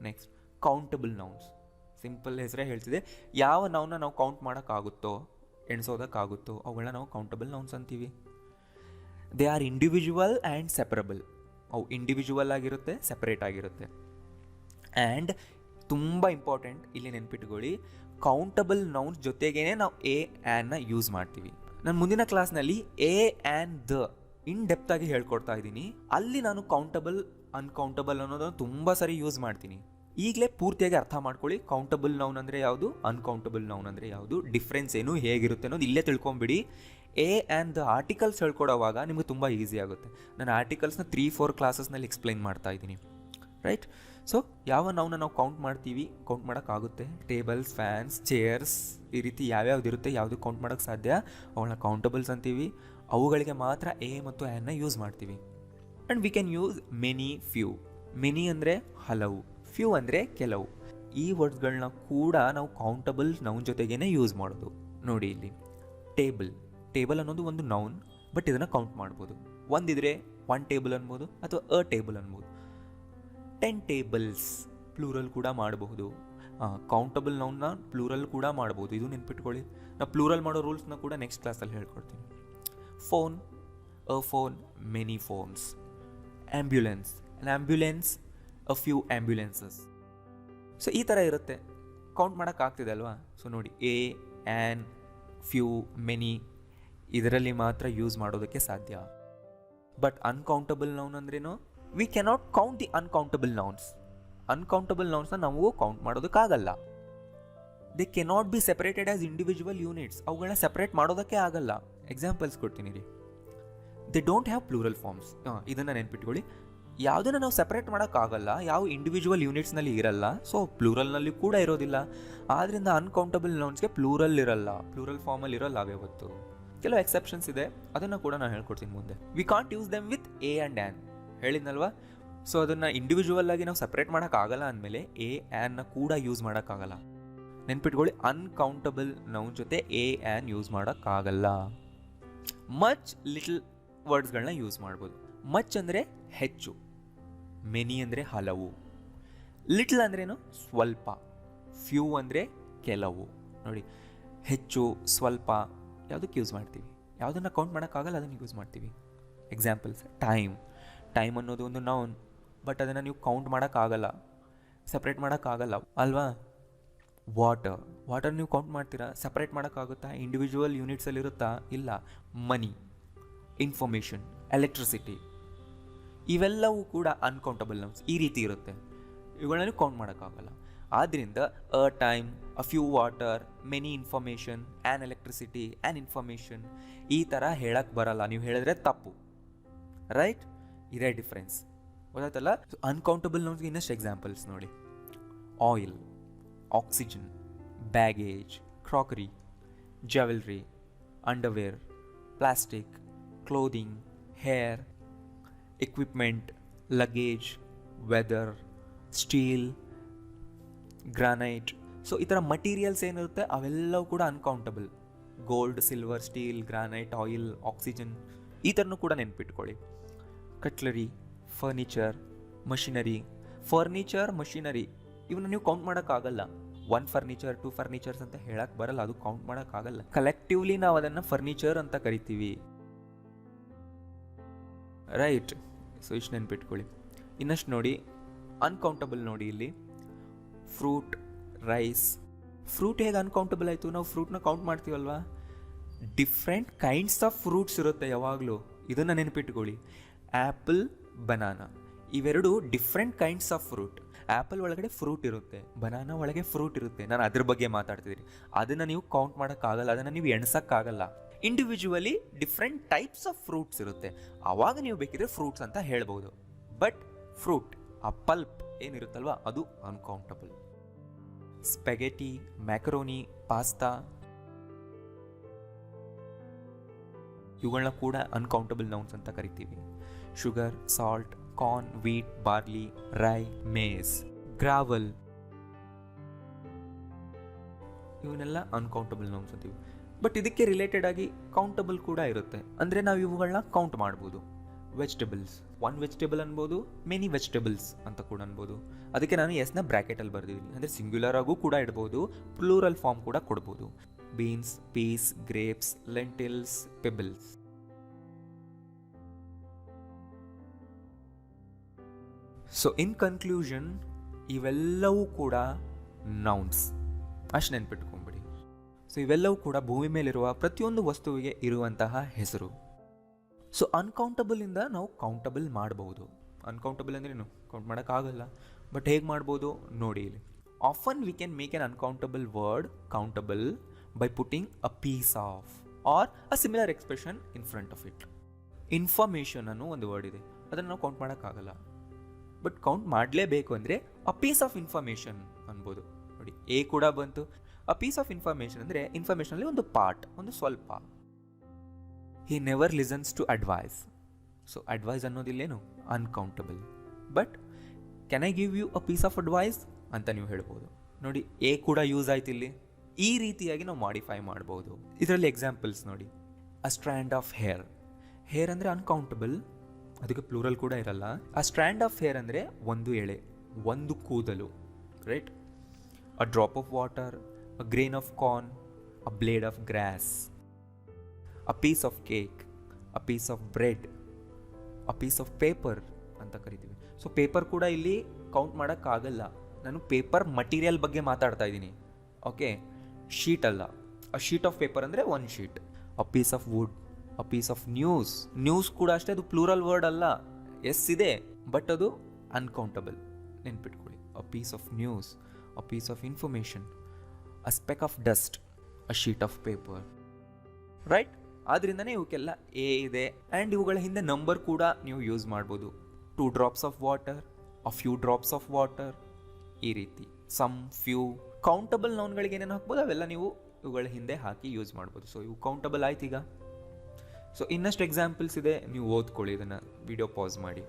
Next, countable nouns. ಸಿಂಪಲ್ ಹೆಸರೇ ಹೇಳ್ತಿದೆ. ಯಾವ ನೌನ್ನ ನಾವು ಕೌಂಟ್ ಮಾಡೋಕ್ಕಾಗುತ್ತೋ, ಎಣಿಸೋದಕ್ಕಾಗುತ್ತೋ ಅವುಗಳನ್ನ ನಾವು ಕೌಂಟಬಲ್ ನೌನ್ಸ್ ಅಂತೀವಿ. They are individual and separable. ಅವು ಇಂಡಿವಿಜುವಲ್ ಆಗಿರುತ್ತೆ, ಸೆಪರೇಟ್ ಆಗಿರುತ್ತೆ. ಆ್ಯಂಡ್ ತುಂಬ ಇಂಪಾರ್ಟೆಂಟ್, ಇಲ್ಲಿ ನೆನ್ಪಿಟ್ಕೊಳ್ಳಿ, ಕೌಂಟಬಲ್ ನೌನ್ಸ್ ಜೊತೆಗೇನೆ ನಾವು ಎ ಆ್ಯನ್ನ ಯೂಸ್ ಮಾಡ್ತೀವಿ. ನಾನು ಮುಂದಿನ ಕ್ಲಾಸ್ನಲ್ಲಿ A and the in depth ಆಗಿ ಹೇಳ್ಕೊಡ್ತಾ ಇದ್ದೀನಿ. ಅಲ್ಲಿ ನಾನು ಕೌಂಟಬಲ್, ಅನ್ಕೌಂಟಬಲ್ ಅನ್ನೋದನ್ನು ತುಂಬ ಸರಿ ಯೂಸ್ ಮಾಡ್ತೀನಿ. ಈಗಲೇ ಪೂರ್ತಿಯಾಗಿ ಅರ್ಥ ಮಾಡ್ಕೊಳ್ಳಿ, ಕೌಂಟಬಲ್ ನೌನ್ ಅಂದರೆ ಯಾವುದು, ಅನ್ಕೌಂಟಬಲ್ ನೌನ್ ಅಂದರೆ ಯಾವುದು, ಡಿಫ್ರೆನ್ಸ್ ಏನು, ಹೇಗಿರುತ್ತೆ ಅನ್ನೋದು ಇಲ್ಲೇ ತಿಳ್ಕೊಂಬಿಡಿ. ಎ ಆ್ಯಂಡ್ ದ ಆರ್ಟಿಕಲ್ಸ್ ಹೇಳ್ಕೊಡೋವಾಗ ನಿಮಗೆ ತುಂಬ ಈಸಿ ಆಗುತ್ತೆ. ನಾನು ಆರ್ಟಿಕಲ್ಸ್ನ 3-4 ಕ್ಲಾಸಸ್ನಲ್ಲಿ ಎಕ್ಸ್ಪ್ಲೈನ್ ಮಾಡ್ತಾ ಇದ್ದೀನಿ, ರೈಟ್? ಸೊ ಯಾವ ನೌನ ನಾವು ಕೌಂಟ್ ಮಾಡ್ತೀವಿ, ಕೌಂಟ್ ಮಾಡೋಕ್ಕಾಗುತ್ತೆ. ಟೇಬಲ್ಸ್, ಫ್ಯಾನ್ಸ್, ಚೇರ್ಸ್, ಈ ರೀತಿ ಯಾವ್ಯಾವ್ದು ಇರುತ್ತೆ, ಯಾವುದು ಕೌಂಟ್ ಮಾಡೋಕ್ಕೆ ಸಾಧ್ಯ, ಅವುಗಳನ್ನ ಕೌಂಟಬಲ್ಸ್ ಅಂತೀವಿ. ಅವುಗಳಿಗೆ ಮಾತ್ರ ಎ ಮತ್ತು ಆ್ಯನ್ನ ಯೂಸ್ ಮಾಡ್ತೀವಿ. And we can use many, few. Many ಅಂದರೆ ಹಲವು, ಫ್ಯೂ ಅಂದರೆ ಕೆಲವು. ಈ ವರ್ಡ್ಸ್ಗಳನ್ನ ಕೂಡ ನಾವು ಕೌಂಟಬಲ್ ನೌನ್ ಜೊತೆಗೇ ಯೂಸ್ ಮಾಡೋದು. ನೋಡಿ ಇಲ್ಲಿ, ಟೇಬಲ್. ಟೇಬಲ್ ಅನ್ನೋದು ಒಂದು ನೌನ್, ಬಟ್ ಇದನ್ನು ಕೌಂಟ್ ಮಾಡ್ಬೋದು. ಒಂದಿದ್ರೆ 1 ಟೇಬಲ್ ಅನ್ಬೋದು ಅಥವಾ ಅ ಟೇಬಲ್ ಅನ್ಬೋದು. 10 ಟೇಬಲ್ಸ್ ಪ್ಲೂರಲ್ ಕೂಡ ಮಾಡಬಹುದು. ಕೌಂಟಬಲ್ ನೌನ್ನ ಪ್ಲೂರಲ್ ಕೂಡ ಮಾಡ್ಬೋದು, ಇದು ನೆನ್ಪಿಟ್ಕೊಳ್ಳಿ. ನಾವು ಪ್ಲೂರಲ್ ಮಾಡೋ ರೂಲ್ಸ್ನ ಕೂಡ ನೆಕ್ಸ್ಟ್ ಕ್ಲಾಸಲ್ಲಿ ಹೇಳ್ಕೊಡ್ತೀನಿ. Phone, a phone, many phones. Ambulance, an ambulance, a few ambulances. So ಈ ಥರ ಇರುತ್ತೆ. ಕೌಂಟ್ ಮಾಡೋಕ್ಕಾಗ್ತಿದೆ ಅಲ್ವಾ? ಸೊ ನೋಡಿ, ಎ, ಆ್ಯನ್, ಫ್ಯೂ, ಮೆನಿ ಇದರಲ್ಲಿ ಮಾತ್ರ ಯೂಸ್ ಮಾಡೋದಕ್ಕೆ ಸಾಧ್ಯ. ಬಟ್ ಅನ್ಕೌಂಟಬಲ್ ನೌನ್ ಅಂದ್ರೇನು? We cannot count the uncountable nouns. Uncountable ನೌನ್ಸ್ನ ನಾವು ಕೌಂಟ್ ಮಾಡೋದಕ್ಕಾಗಲ್ಲ. They cannot be separated as individual units. ಅವುಗಳನ್ನ ಸೆಪರೇಟ್ ಮಾಡೋದಕ್ಕೆ ಆಗಲ್ಲ. ಎಕ್ಸಾಂಪಲ್ಸ್ ಕೊಡ್ತೀನಿ ರೀ. They don't have plural forms. ಇದನ್ನು ನೆನ್ಪಿಟ್ಕೊಳ್ಳಿ. ಯಾವುದನ್ನು ನಾವು ಸೆಪರೇಟ್ ಮಾಡೋಕ್ಕಾಗಲ್ಲ, ಯಾವ ಇಂಡಿವಿಜುವಲ್ ಯೂನಿಟ್ಸ್ನಲ್ಲಿ ಇರಲ್ಲ, ಸೊ ಪ್ಲೂರಲ್ನಲ್ಲಿ ಕೂಡ ಇರೋದಿಲ್ಲ. ಆದ್ದರಿಂದ ಅನ್ಕೌಂಟಬಲ್ ನೌನ್ಸ್ಗೆ ಪ್ಲೂರಲ್ ಇರಲ್ಲ, ಪ್ಲೂರಲ್ ಫಾರ್ಮಲ್ಲಿ ಇರಲ್ಲ ಯಾವತ್ತು. ಕೆಲವು ಎಕ್ಸೆಪ್ಷನ್ಸ್ ಇದೆ, ಅದನ್ನು ಕೂಡ ನಾನು ಹೇಳ್ಕೊಡ್ತೀನಿ ಮುಂದೆ. We can't use them with a and an, ಹೇಳಿದ್ನಲ್ವಾ? ಸೊ ಅದನ್ನು ಇಂಡಿವಿಜುವಲ್ ಆಗಿ ನಾವು ಸೆಪ್ರೇಟ್ ಮಾಡೋಕ್ಕಾಗಲ್ಲ ಅಂದಮೇಲೆ ಎ ಆ್ಯನ್ನ ಕೂಡ ಯೂಸ್ ಮಾಡೋಕ್ಕಾಗಲ್ಲ. ನೆನ್ಪಿಟ್ಕೊಳ್ಳಿ, ಅನ್ಕೌಂಟಬಲ್ ನೌನ್ ಜೊತೆ ಎ ಆ್ಯನ್ ಯೂಸ್ ಮಾಡೋಕ್ಕಾಗಲ್ಲ. ಮಚ್, ಲಿಟಲ್ ವರ್ಡ್ಸ್ಗಳನ್ನ ಯೂಸ್ ಮಾಡ್ಬೋದು. ಮಚ್ ಅಂದರೆ ಹೆಚ್ಚು, ಮೆನಿ ಅಂದರೆ ಹಲವು, ಲಿಟಲ್ ಅಂದ್ರೇನು? ಸ್ವಲ್ಪ, ಫ್ಯೂ ಅಂದರೆ ಕೆಲವು. ನೋಡಿ, ಹೆಚ್ಚು, ಸ್ವಲ್ಪ ಯಾವುದಕ್ಕೆ ಯೂಸ್ ಮಾಡ್ತೀವಿ? ಯಾವುದನ್ನು ಕೌಂಟ್ ಮಾಡೋಕ್ಕಾಗಲ್ಲ ಅದನ್ನು ಯೂಸ್ ಮಾಡ್ತೀವಿ. Examples: time. ಟೈಮ್ ಅನ್ನೋದು ಒಂದು ನೌನ್, ಬಟ್ ಅದನ್ನು ನೀವು ಕೌಂಟ್ ಮಾಡೋಕ್ಕಾಗಲ್ಲ, ಸಪ್ರೇಟ್ ಮಾಡೋಕ್ಕಾಗಲ್ಲ ಅಲ್ವಾ? ವಾಟರ್. ವಾಟರ್ ನೀವು ಕೌಂಟ್ ಮಾಡ್ತೀರಾ, ಸಪ್ರೇಟ್ ಮಾಡೋಕ್ಕಾಗುತ್ತಾ? ಇಂಡಿವಿಜುವಲ್ ಯೂನಿಟ್ಸಲ್ಲಿರುತ್ತಾ? ಇಲ್ಲ. ಮನಿ, ಇನ್ಫಾರ್ಮೇಷನ್, ಎಲೆಕ್ಟ್ರಿಸಿಟಿ ಇವೆಲ್ಲವೂ ಕೂಡ ಅನ್ಕೌಂಟಬಲ್ ನೌನ್ಸ್. ಈ ರೀತಿ ಇರುತ್ತೆ, ಇವುಗಳನ್ನ ಕೌಂಟ್ ಮಾಡೋಕ್ಕಾಗಲ್ಲ. ಆದ್ದರಿಂದ ಅ time, a few water, many information, an electricity, an information ಈ ಥರ ಹೇಳಕ್ಕೆ ಬರಲ್ಲ. ನೀವು ಹೇಳಿದ್ರೆ ತಪ್ಪು, ರೈಟ್? ಇದೇ ಡಿಫ್ರೆನ್ಸ್, ಗೊತ್ತಾಯ್ತಲ್ಲ? ಅನ್ಕೌಂಟಬಲ್ ನೌನ್ಸ್ಗೆ ಇನ್ನಷ್ಟು ಎಕ್ಸಾಂಪಲ್ಸ್ ನೋಡಿ. Oil, oxygen, baggage, crockery, jewellery, underwear, plastic, clothing, hair, equipment, luggage, weather, steel, granite. So ಈ ಥರ ಮಟೀರಿಯಲ್ಸ್ ಏನಿರುತ್ತೆ ಅವೆಲ್ಲವೂ ಕೂಡ uncountable. Gold, silver, steel, granite, oil, oxygen ಈ ಥರನೂ ಕೂಡ ನೆನ್ಪಿಟ್ಕೊಳ್ಳಿ. Cutlery, furniture, machinery. Furniture, machinery ಇವನ್ನ ನೀವು ಕೌಂಟ್ ಮಾಡೋಕ್ಕಾಗಲ್ಲ. 1 ಫರ್ನಿಚರ್, 2 ಫರ್ನಿಚರ್ಸ್ ಅಂತ ಹೇಳಕ್ಕೆ ಬರಲ್ಲ, ಅದು ಕೌಂಟ್ ಮಾಡೋಕ್ಕಾಗಲ್ಲ. ಕಲೆಕ್ಟಿವ್ಲಿ ನಾವು ಅದನ್ನು ಫರ್ನಿಚರ್ ಅಂತ ಕರಿತೀವಿ, ರೈಟ್? ಸೊ ಇಷ್ಟು ನೆನ್ಪಿಟ್ಕೊಳ್ಳಿ. ಇನ್ನಷ್ಟು ನೋಡಿ, ಅನ್ಕೌಂಟಬಲ್ ನೋಡಿ ಇಲ್ಲಿ. Fruit, rice. ಫ್ರೂಟ್ ಹೇಗೆ ಅನ್ಕೌಂಟಬಲ್ ಆಯಿತು? ನಾವು ಫ್ರೂಟ್ನ ಕೌಂಟ್ ಮಾಡ್ತೀವಲ್ವಾ? ಡಿಫ್ರೆಂಟ್ ಕೈಂಡ್ಸ್ ಆಫ್ ಫ್ರೂಟ್ಸ್ ಇರುತ್ತೆ ಯಾವಾಗಲೂ, ಇದನ್ನು ನೆನಪಿಟ್ಕೊಳ್ಳಿ. ಆ್ಯಪಲ್, ಬನಾನಾ ಇವೆರಡು different kinds of fruit. Apple ಒಳಗಡೆ ಫ್ರೂಟ್ ಇರುತ್ತೆ, ಬನಾನಾ ಒಳಗೆ ಫ್ರೂಟ್ ಇರುತ್ತೆ. ನಾನು ಅದ್ರ ಬಗ್ಗೆ ಮಾತಾಡ್ತಿದ್ದೀನಿ. ಅದನ್ನು ನೀವು ಕೌಂಟ್ ಮಾಡೋಕ್ಕಾಗಲ್ಲ, ಅದನ್ನು ನೀವು ಎಣ್ಸೋಕ್ಕಾಗಲ್ಲ. Individually different types of fruits ಇರುತ್ತೆ, ಆವಾಗ ನೀವು ಬೇಕಿದ್ರೆ ಫ್ರೂಟ್ಸ್ ಅಂತ ಹೇಳ್ಬೋದು. ಬಟ್ ಫ್ರೂಟ್, ಆ ಪಲ್ಪ್ ಏನಿರುತ್ತಲ್ವ ಅದು ಅನ್ಕೌಂಟಬಲ್. ಸ್ಪೆಗೆಟಿ, ಮ್ಯಾಕರೋನಿ, ಪಾಸ್ತಾ ಇವುಗಳನ್ನ ಕೂಡ ಅನ್ಕೌಂಟಬಲ್ ನೌನ್ಸ್ ಅಂತ ಕರಿತೀವಿ. Sugar, salt, corn, wheat, barley, rye, maize, gravel ಇವನ್ನೆಲ್ಲ ಅನ್ಕೌಂಟಬಲ್ ನೌನ್ಸ್ ಅಂತೀವಿ. ಬಟ್ ಇದಕ್ಕೆ ರಿಲೇಟೆಡ್ ಆಗಿ ಕೌಂಟಬಲ್ ಕೂಡ ಇರುತ್ತೆ, ಅಂದರೆ ನಾವು ಇವುಗಳನ್ನ ಕೌಂಟ್ ಮಾಡ್ಬೋದು. ವೆಜಿಟೇಬಲ್ಸ್, 1 ವೆಜಿಟೇಬಲ್ ಅನ್ಬೋದು, ಮೆನಿ ವೆಜಿಟೇಬಲ್ಸ್ ಅಂತ ಕೂಡ ಅನ್ಬೋದು. ಅದಕ್ಕೆ ನಾನು ಎಸ್ನ ಬ್ರ್ಯಾಕೆಟಲ್ಲಿ ಬರ್ದಿದ್ದೀನಿ, ಅಂದರೆ ಸಿಂಗ್ಯುಲರ್ ಆಗೂ ಕೂಡ ಇಡ್ಬೋದು, ಪ್ಲೂರಲ್ ಫಾರ್ಮ್ ಕೂಡ ಕೊಡ್ಬೋದು. Beans, peas, grapes, lentils, pebbles. So in conclusion, ಇವೆಲ್ಲವೂ ಕೂಡ ನೌನ್ಸ್, ಅಷ್ಟು ನೆನ್ಪಿಟ್ಕೊಂಬಿಡಿ. ಸೊ ಇವೆಲ್ಲವೂ ಕೂಡ ಭೂಮಿ ಮೇಲಿರುವ ಪ್ರತಿಯೊಂದು ವಸ್ತುವಿಗೆ ಇರುವಂತಹ ಹೆಸರು. ಸೊ ಅನ್ಕೌಂಟಬಲಿಂದ ನಾವು ಕೌಂಟಬಲ್ ಮಾಡ್ಬೋದು. ಅನ್ಕೌಂಟಬಲ್ ಅಂದ್ರೇನು? ಕೌಂಟ್ ಮಾಡೋಕ್ಕಾಗಲ್ಲ, ಬಟ್ ಹೇಗೆ ಮಾಡ್ಬೋದು ನೋಡಿ ಇಲ್ಲಿ. Often we can make an uncountable word countable by putting a piece of or a similar expression in front of it. Information ಅನ್ನೋ ಒಂದು ವರ್ಡ್ ಇದೆ, ಅದನ್ನು ನಾವು ಕೌಂಟ್ ಮಾಡೋಕ್ಕಾಗಲ್ಲ, ಬಟ್ ಕೌಂಟ್ ಮಾಡಲೇಬೇಕು ಅಂದರೆ ಅ ಪೀಸ್ ಆಫ್ ಇನ್ಫಾರ್ಮೇಷನ್ ಅನ್ಬೋದು. ನೋಡಿ, ಎ ಕೂಡ ಬಂತು. ಅ ಪೀಸ್ ಆಫ್ ಇನ್ಫಾರ್ಮೇಷನ್ ಅಂದರೆ ಇನ್ಫಾರ್ಮೇಷನಲ್ಲಿ ಒಂದು ಪಾರ್ಟ್, ಒಂದು ಸ್ವಲ್ಪ. He never listens to advice. So advice ಅನ್ನೋದಿಲ್ಲೇನು? Uncountable. But can I give you a piece of advice ಅಂತ ನೀವು ಹೇಳ್ಬೋದು. ನೋಡಿ, ಎ ಕೂಡ ಯೂಸ್ ಆಯ್ತು ಇಲ್ಲಿ. ಈ ರೀತಿಯಾಗಿ ನಾವು ಮಾಡಿಫೈ ಮಾಡ್ಬೋದು. ಇದರಲ್ಲಿ ಎಕ್ಸಾಂಪಲ್ಸ್ ನೋಡಿ. ಅ ಸ್ಟ್ರ್ಯಾಂಡ್ ಆಫ್ ಹೇರ್. ಹೇರ್ ಅಂದರೆ ಅನ್ಕೌಂಟಬಲ್, ಅದಕ್ಕೆ ಪ್ಲೂರಲ್ ಕೂಡ ಇರಲ್ಲ. ಆ ಸ್ಟ್ರ್ಯಾಂಡ್ ಆಫ್ ಹೇರ್ ಅಂದರೆ ಒಂದು ಎಳೆ, ಒಂದು ಕೂದಲು, right? A drop of water, a grain of corn, a blade of grass, a piece of cake, a piece of bread, a piece of paper ಅಂತ ಕರಿತೀವಿ. ಸೊ ಪೇಪರ್ ಕೂಡ ಇಲ್ಲಿ ಕೌಂಟ್ ಮಾಡೋಕ್ಕಾಗಲ್ಲ, ನಾನು ಪೇಪರ್ ಮಟೀರಿಯಲ್ ಬಗ್ಗೆ ಮಾತಾಡ್ತಾ ಇದ್ದೀನಿ. ಓಕೆ, ಶೀಟ್ ಅಲ್ಲ. ಅ ಶೀಟ್ ಆಫ್ ಪೇಪರ್ ಅಂದರೆ ಒಂದು sheet. A piece of wood, a piece of news ಕೂಡ ಅಷ್ಟೇ, ಅದು ಪ್ಲೂರಲ್ ವರ್ಡ್ ಅಲ್ಲ. ಎಸ್ ಇದೆ, ಬಟ್ ಅದು ಅನ್ಕೌಂಟಬಲ್. ನೆನ್ಪಿಟ್ಕೊಳ್ಳಿ. A piece of news, a piece of information, a speck of dust, a sheet of paper. Right? ಆದ್ರಿಂದನೇ ಇವಕ್ಕೆಲ್ಲ a ಇದೆ. ಆ್ಯಂಡ್ ಇವುಗಳ ಹಿಂದೆ ನಂಬರ್ ಕೂಡ ನೀವು ಯೂಸ್ ಮಾಡ್ಬೋದು. 2 drops of water, a few drops of water, ಈ ರೀತಿ. Some, few. ಕೌಂಟಬಲ್ ನೌನ್ಗಳಿಗೆ ಏನೇನು ಹಾಕ್ಬೋದು ಅವೆಲ್ಲ ನೀವು ಇವುಗಳ ಹಿಂದೆ ಹಾಕಿ ಯೂಸ್ ಮಾಡ್ಬೋದು. ಸೊ ಇವು ಕೌಂಟಬಲ್ ಆಯ್ತು ಈಗ. ಸೊ ಇನ್ನಷ್ಟು ಎಕ್ಸಾಂಪಲ್ಸ್ ಇದೆ, ನೀವು ಓದ್ಕೊಳ್ಳಿ ಇದನ್ನು, ವಿಡಿಯೋ ಪಾಸ್ ಮಾಡಿ.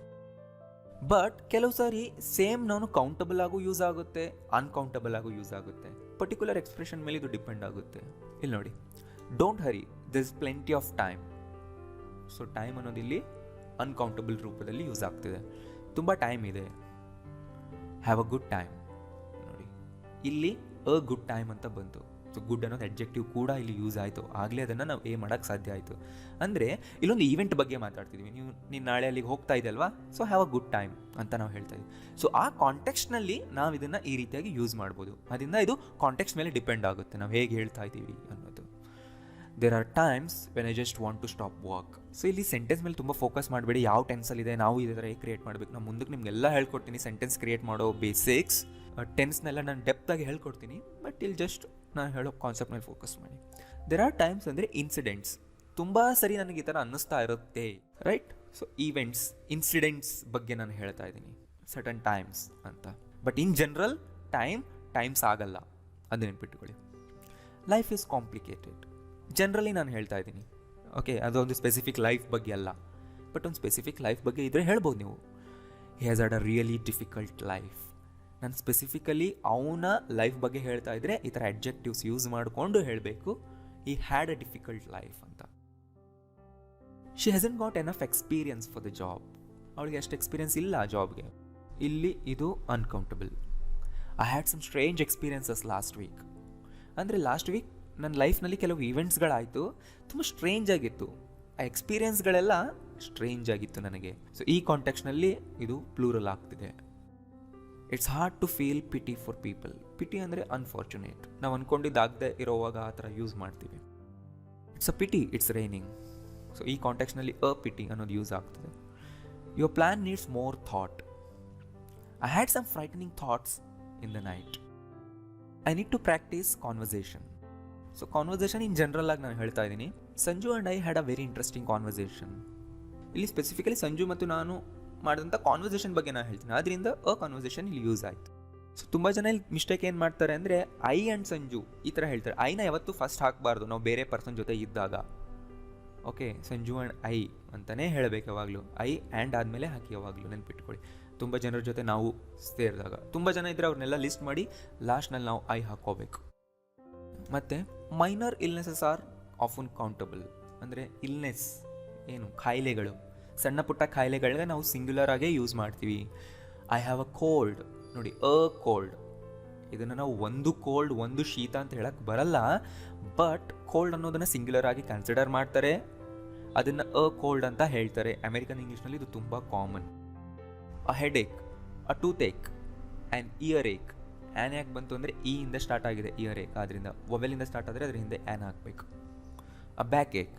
ಬಟ್ ಕೆಲವು ಸಾರಿ ಸೇಮ್ ನೌನು ಕೌಂಟಬಲ್ ಆಗು ಯೂಸ್ ಆಗುತ್ತೆ, ಅನ್ಕೌಂಟಬಲ್ ಆಗು ಯೂಸ್ ಆಗುತ್ತೆ. ಪರ್ಟಿಕ್ಯುಲರ್ ಎಕ್ಸ್ಪ್ರೆಷನ್ ಮೇಲೆ ಇದು ಡಿಪೆಂಡ್ ಆಗುತ್ತೆ. ಇಲ್ಲಿ ನೋಡಿ, don't hurry, this is plenty of time. So time ಅನ್ನೋದು ಇಲ್ಲಿ ಅನ್ಕೌಂಟಬಲ್ ರೂಪದಲ್ಲಿ ಯೂಸ್ ಆಗ್ತಿದೆ. ತುಂಬ ಟೈಮ್ ಇದೆ. Have a good time. ನೋಡಿ, ಇಲ್ಲಿ ಅ ಗುಡ್ ಟೈಮ್ ಅಂತ ಬಂತು. ಸೊ ಗುಡ್ ಅನ್ನೋದು ಅಡ್ಜೆಕ್ಟಿವ್ ಕೂಡ ಇಲ್ಲಿ ಯೂಸ್ ಆಯಿತು. ಆಗಲೇ ಅದನ್ನು ನಾವು ಮಾಡೋಕ್ಕೆ ಸಾಧ್ಯ ಆಯಿತು. ಅಂದರೆ ಇಲ್ಲೊಂದು ಈವೆಂಟ್ ಬಗ್ಗೆ ಮಾತಾಡ್ತಿದ್ವಿ. ನೀನು ನಾಳೆ ಅಲ್ಲಿಗೆ ಹೋಗ್ತಾ ಇದೆಯಲ್ವಾ, so have a good time ಅಂತ ನಾವು ಹೇಳ್ತಾ ಇದ್ವಿ. ಸೊ ಆ ಕಾಂಟೆಕ್ಸ್ಟ್ನಲ್ಲಿ ನಾವು ಇದನ್ನು ಈ ರೀತಿಯಾಗಿ ಯೂಸ್ ಮಾಡ್ಬೋದು. ಅದರಿಂದ ಇದು ಕಾಂಟೆಕ್ಸ್ಟ್ ಮೇಲೆ ಡಿಪೆಂಡ್ ಆಗುತ್ತೆ, ನಾವು ಹೇಗೆ ಹೇಳ್ತಾ ಇದ್ದೀವಿ ಅನ್ನೋದು. There are times when I just want to stop walk. So ಇಲ್ಲಿ ಸೆಂಟೆನ್ಸ್ ಮೇಲೆ ತುಂಬ ಫೋಕಸ್ ಮಾಡಬೇಡಿ. ಯಾವ ಟೆನ್ಸಲ್ಲಿದೆ, ನಾವು ಇದೇ ಥರ ಹೇಗೆ ಕ್ರಿಯೇಟ್ ಮಾಡಬೇಕು, ನಾನು ಮುಂದಕ್ಕೆ ನಿಮಗೆಲ್ಲ ಹೇಳ್ಕೊಡ್ತೀನಿ. ಸೆಂಟೆನ್ಸ್ ಕ್ರಿಯೇಟ್ ಮಾಡೋ ಬೇಸಿಕ್ಸ್, ಟೆನ್ಸ್ನೆಲ್ಲ ನಾನು ಡೆಪ್ತಾಗಿ ಹೇಳ್ಕೊಡ್ತೀನಿ. ಬಟ್ ಇಲ್ಲಿ ಜಸ್ಟ್ ನಾನು ಹೇಳೋ ಕಾನ್ಸೆಪ್ಟ್ ಮೇಲೆ ಫೋಕಸ್ ಮಾಡಿ. ದೇರ್ ಆರ್ ಟೈಮ್ಸ್ ಅಂದರೆ ಇನ್ಸಿಡೆಂಟ್ಸ್. ತುಂಬ ಸರಿ ನನಗೆ ಈ ಥರ ಅನ್ನಿಸ್ತಾ ಇರುತ್ತೆ, ರೈಟ್? ಸೊ ಈವೆಂಟ್ಸ್, ಇನ್ಸಿಡೆಂಟ್ಸ್ ಬಗ್ಗೆ ನಾನು ಹೇಳ್ತಾ ಇದ್ದೀನಿ, ಸರ್ಟನ್ ಟೈಮ್ಸ್ ಅಂತ. ಬಟ್ ಇನ್ ಜನರಲ್ ಟೈಮ್ಸ್ ಆಗಲ್ಲ, ಅದು ನೆನ್ಪಿಟ್ಕೊಳ್ಳಿ. ಲೈಫ್ ಈಸ್ ಕಾಂಪ್ಲಿಕೇಟೆಡ್ ಜನರಲಿ ನಾನು ಹೇಳ್ತಾ ಇದ್ದೀನಿ. ಓಕೆ, ಅದೊಂದು ಸ್ಪೆಸಿಫಿಕ್ ಲೈಫ್ ಬಗ್ಗೆ ಅಲ್ಲ. ಬಟ್ ಒಂದು ಸ್ಪೆಸಿಫಿಕ್ ಲೈಫ್ ಬಗ್ಗೆ ಇದ್ದರೆ ಹೇಳ್ಬೋದು ನೀವು. He has had a really difficult life. ನಾನು ಸ್ಪೆಸಿಫಿಕಲಿ ಅವನ ಲೈಫ್ ಬಗ್ಗೆ ಹೇಳ್ತಾ ಇದ್ದರೆ ಈ ಥರ ಅಡ್ಜೆಕ್ಟಿವ್ಸ್ ಯೂಸ್ ಮಾಡಿಕೊಂಡು ಹೇಳಬೇಕು, he had a difficult life ಅಂತ. She hasn't got enough experience for the job. ಅವಳಿಗೆ ಅಷ್ಟು ಎಕ್ಸ್ಪೀರಿಯನ್ಸ್ ಇಲ್ಲ ಆ ಜಾಬ್ಗೆ. ಇಲ್ಲಿ ಇದು uncountable. I had some strange experiences last week. ಅಂದರೆ ಲಾಸ್ಟ್ ವೀಕ್ ನನ್ನ ಲೈಫ್ನಲ್ಲಿ ಕೆಲವು ಈವೆಂಟ್ಸ್ಗಳಾಯಿತು, ತುಂಬ ಸ್ಟ್ರೇಂಜ್ ಆಗಿತ್ತು. ಆ ಎಕ್ಸ್ಪೀರಿಯನ್ಸ್ಗಳೆಲ್ಲ ಸ್ಟ್ರೇಂಜ್ ಆಗಿತ್ತು ನನಗೆ. ಸೊ ಈ ಕಾಂಟೆಕ್ಸ್ಟ್ನಲ್ಲಿ ಇದು ಪ್ಲೂರಲ್ ಆಗ್ತಿದೆ. It's hard to feel pity for people. Pity ಅಂದರೆ ಅನ್ಫಾರ್ಚುನೇಟ್. ನಾವು ಅಂದ್ಕೊಂಡಿದ್ದಾಗದೆ ಇರೋವಾಗ ಆ ಥರ ಯೂಸ್ ಮಾಡ್ತೀವಿ. It's a pity it's raining. So ಈ ಕಾಂಟೆಕ್ಸ್ಟ್ನಲ್ಲಿ ಅ ಪಿಟಿ ಅನ್ನೋದು ಯೂಸ್ ಆಗ್ತದೆ. Your plan needs more thought. I had some frightening thoughts in the night. I need to practise conversation. So conversation in general ಆಗಿ ನಾನು ಹೇಳ್ತಾ ಇದ್ದೀನಿ. Sanju and I had a very interesting conversation. ಇಲ್ಲಿ specifically Sanju ಮತ್ತು ನಾನು ಮಾಡಿದಂಥ conversation ಬಗ್ಗೆ ನಾನು ಹೇಳ್ತೀನಿ. ಅದರಿಂದ ಅ ಕಾನ್ವರ್ಸೇಷನ್ ಇಲ್ಲಿ ಯೂಸ್ ಆಯಿತು. ಸೊ ತುಂಬ ಜನ ಇಲ್ಲಿ ಮಿಸ್ಟೇಕ್ ಏನು ಮಾಡ್ತಾರೆ ಅಂದರೆ ಐ ಆ್ಯಂಡ್ ಸಂಜು ಈ ಥರ ಹೇಳ್ತಾರೆ. ಐನ ಯಾವತ್ತೂ ಫಸ್ಟ್ ಹಾಕಬಾರ್ದು ನಾವು ಬೇರೆ ಪರ್ಸನ್ ಜೊತೆ ಇದ್ದಾಗ. ಓಕೆ, ಸಂಜು ಆ್ಯಂಡ್ ಐ ಅಂತಲೇ ಹೇಳಬೇಕು ಯಾವಾಗಲೂ. ಐ ಆ್ಯಂಡ್ ಆದಮೇಲೆ ಹಾಕಿ ಯಾವಾಗಲೂ, ನೆನ್ಪಿಟ್ಕೊಳ್ಳಿ. ತುಂಬ ಜನರ ಜೊತೆ ನಾವು ಸೇರಿದಾಗ ತುಂಬ ಜನ ಇದ್ದರೆ ಅವ್ರನ್ನೆಲ್ಲ ಲಿಸ್ಟ್ ಮಾಡಿ ಲಾಸ್ಟ್ನಲ್ಲಿ ನಾವು ಐ ಹಾಕ್ಕೋಬೇಕು. ಮತ್ತು minor illnesses R often countable. ಅಂದರೆ ಇಲ್ನೆಸ್ ಏನು, ಕಾಯಿಲೆಗಳು, ಸಣ್ಣ ಪುಟ್ಟ ಕಾಯಿಲೆಗಳಿಗೆ ನಾವು ಸಿಂಗ್ಯುಲರ್ ಆಗೇ ಯೂಸ್ ಮಾಡ್ತೀವಿ. I have a cold. ನೋಡಿ, ಅ ಕೋಲ್ಡ್, ಇದನ್ನು ನಾವು ಒಂದು ಕೋಲ್ಡ್ ಒಂದು ಶೀತ ಅಂತ ಹೇಳಕ್ಕೆ ಬರಲ್ಲ. ಬಟ್ ಕೋಲ್ಡ್ ಅನ್ನೋದನ್ನು ಸಿಂಗ್ಯುಲರ್ ಆಗಿ ಕನ್ಸಿಡರ್ ಮಾಡ್ತಾರೆ, ಅದನ್ನು ಅ ಕೋಲ್ಡ್ ಅಂತ ಹೇಳ್ತಾರೆ. ಅಮೆರಿಕನ್ ಇಂಗ್ಲೀಷ್ನಲ್ಲಿ ಇದು ತುಂಬ common. A head Ek, a tooth Ek, an year Ek. An ಯಾಕೆ ಬಂತು ಅಂದರೆ ಇ ಇಂದ ಸ್ಟಾರ್ಟ್ ಆಗಿದೆ ಇಯರ್ ಏಕ್, ಆದ್ದರಿಂದ ವೊವೆಲಿಂದ ಸ್ಟಾರ್ಟ್ ಆದರೆ ಅದ್ರ ಹಿಂದೆ ಆ್ಯನ್ ಹಾಕಬೇಕು. A back Ek,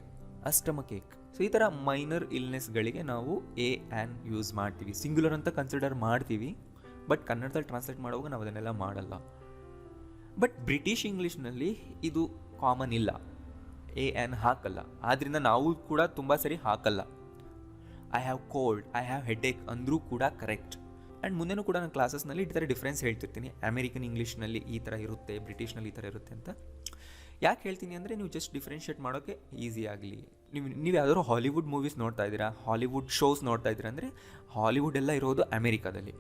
a stomach Ek. So ಈ ಥರ ಮೈನರ್ ಇಲ್ನೆಸ್ಗಳಿಗೆ ನಾವು ಎ ಆ್ಯನ್ ಯೂಸ್ ಮಾಡ್ತೀವಿ, ಸಿಂಗ್ಯುಲರ್ ಅಂತ ಕನ್ಸಿಡರ್ ಮಾಡ್ತೀವಿ. ಬಟ್ ಕನ್ನಡದಲ್ಲಿ ಟ್ರಾನ್ಸ್ಲೇಟ್ ಮಾಡುವಾಗ ನಾವು ಅದನ್ನೆಲ್ಲ ಮಾಡಲ್ಲ. ಬಟ್ ಬ್ರಿಟಿಷ್ ಇಂಗ್ಲೀಷ್ನಲ್ಲಿ ಇದು ಕಾಮನ್ ಇಲ್ಲ, ಎ ಆ್ಯನ್ ಹಾಕಲ್ಲ. ಆದ್ದರಿಂದ ನಾವು ಕೂಡ ತುಂಬ ಸರಿ ಹಾಕಲ್ಲ. I have cold, I have headache ಅಂದರೂ ಕೂಡ ಕರೆಕ್ಟ್. ಆ್ಯಂಡ್ ಮುಂದೆನೂ ಕೂಡ ನಾನು ಕ್ಲಾಸಸ್ನಲ್ಲಿ ಈ ಥರ ಡಿಫ್ರೆನ್ಸ್ ಹೇಳ್ತಿರ್ತೀನಿ. ಅಮೆರಿಕನ್ ಇಂಗ್ಲೀಷ್ನಲ್ಲಿ ಈ ಥರ ಇರುತ್ತೆ, ಬ್ರಿಟಿಷ್ನಲ್ಲಿ ಈ ಥರ ಇರುತ್ತೆ ಅಂತ. ಯಾಕೆ ಹೇಳ್ತೀನಿ ಅಂದರೆ ನೀವು ಜಸ್ಟ್ ಡಿಫ್ರೆನ್ಷಿಯೇಟ್ ಮಾಡೋಕ್ಕೆ ಈಸಿ ಆಗಲಿ. ನೀವು ಯಾವ್ದಾದ್ರು ಹಾಲಿವುಡ್ ಮೂವೀಸ್ ನೋಡ್ತಾ ಇದ್ದೀರಾ, ಹಾಲಿವುಡ್ ಶೋಸ್ ನೋಡ್ತಾ ಇದ್ದೀರಾ ಅಂದರೆ ಹಾಲಿವುಡ್ ಎಲ್ಲ ಇರೋದು ಅಮೆರಿಕಾದಲ್ಲಿ.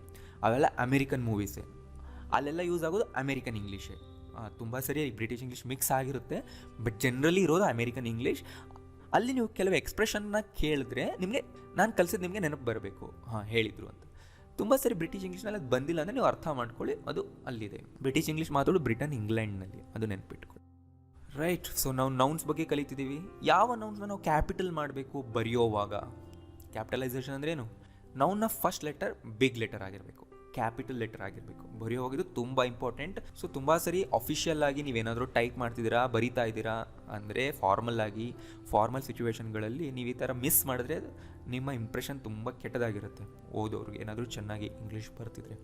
ಅವೆಲ್ಲ ಅಮೆರಿಕನ್ ಮೂವೀಸೇ, ಅಲ್ಲೆಲ್ಲ ಯೂಸ್ ಆಗೋದು ಅಮೆರಿಕನ್ ಇಂಗ್ಲೀಷೇ. ತುಂಬ ಸರಿ ಬ್ರಿಟಿಷ್ ಇಂಗ್ಲೀಷ್ ಮಿಕ್ಸ್ ಆಗಿರುತ್ತೆ, ಬಟ್ ಜನರಲಿ ಇರೋದು ಅಮೆರಿಕನ್ ಇಂಗ್ಲೀಷ್. ಅಲ್ಲಿ ನೀವು ಕೆಲವು ಎಕ್ಸ್ಪ್ರೆಷನ್ನ ಕೇಳಿದ್ರೆ ನಿಮಗೆ ನಾನು ಕಲಿಸಿದ್ದು ನಿಮಗೆ ನೆನಪು ಬರಬೇಕು, ಹಾಂ ಹೇಳಿದರು ಅಂತ. ತುಂಬ ಸರಿ ಬ್ರಿಟಿಷ್ ಇಂಗ್ಲೀಷ್ನಲ್ಲಿ ಅದು ಬಂದಿಲ್ಲ ಅಂದರೆ ನೀವು ಅರ್ಥ ಮಾಡ್ಕೊಳ್ಳಿ, ಅದು ಅಲ್ಲಿದೆ. ಬ್ರಿಟಿಷ್ ಇಂಗ್ಲೀಷ್ ಮಾತಾಡೋದು ಬ್ರಿಟನ್ ಇಂಗ್ಲೆಂಡ್ನಲ್ಲಿ, ಅದು ನೆನಪಿಟ್ಕೊಳ್ಳಿ. ರೈಟ್. ಸೊ ನಾವು ನೌನ್ಸ್ ಬಗ್ಗೆ ಕಲಿತಿದ್ದೀವಿ. ಯಾವ ನೌನ್ಸ್ನ ನಾವು ಕ್ಯಾಪಿಟಲ್ ಮಾಡಬೇಕು ಬರೆಯೋವಾಗ? ಕ್ಯಾಪಿಟಲೈಸೇಷನ್ ಅಂದರೆ ಏನು? ನೌನ್ನ ಫಸ್ಟ್ ಲೆಟರ್ ಬಿಗ್ ಲೆಟರ್ ಆಗಿರಬೇಕು. ಕ್ಯಾಪಿಟಲ್ ಲೆಟರ್ ಆಗಿರಬೇಕು. ಬರೆಯುವಾಗ ಇದು ತುಂಬ ಇಂಪಾರ್ಟೆಂಟ್. ಸೊ ತುಂಬ ಸರಿ ಅಫಿಷಿಯಲ್ ಆಗಿ ನೀವೇನಾದರೂ ಟೈಪ್ ಮಾಡ್ತಿದ್ದೀರಾ, ಬರಿತಾ ಇದ್ದೀರಾ ಅಂದರೆ ಫಾರ್ಮಲ್ ಸಿಚುವೇಶನ್ಗಳಲ್ಲಿ ನೀವು ಈ ಥರ ಮಿಸ್ ಮಾಡಿದ್ರೆ ನಿಮ್ಮ ಇಂಪ್ರೆಷನ್ ತುಂಬ ಕೆಟ್ಟದಾಗಿರುತ್ತೆ ಓದೋರಿಗೆ, ಏನಾದರೂ ಚೆನ್ನಾಗಿ ಇಂಗ್ಲೀಷ್ ಬರ್ತಿದ್ರೆ.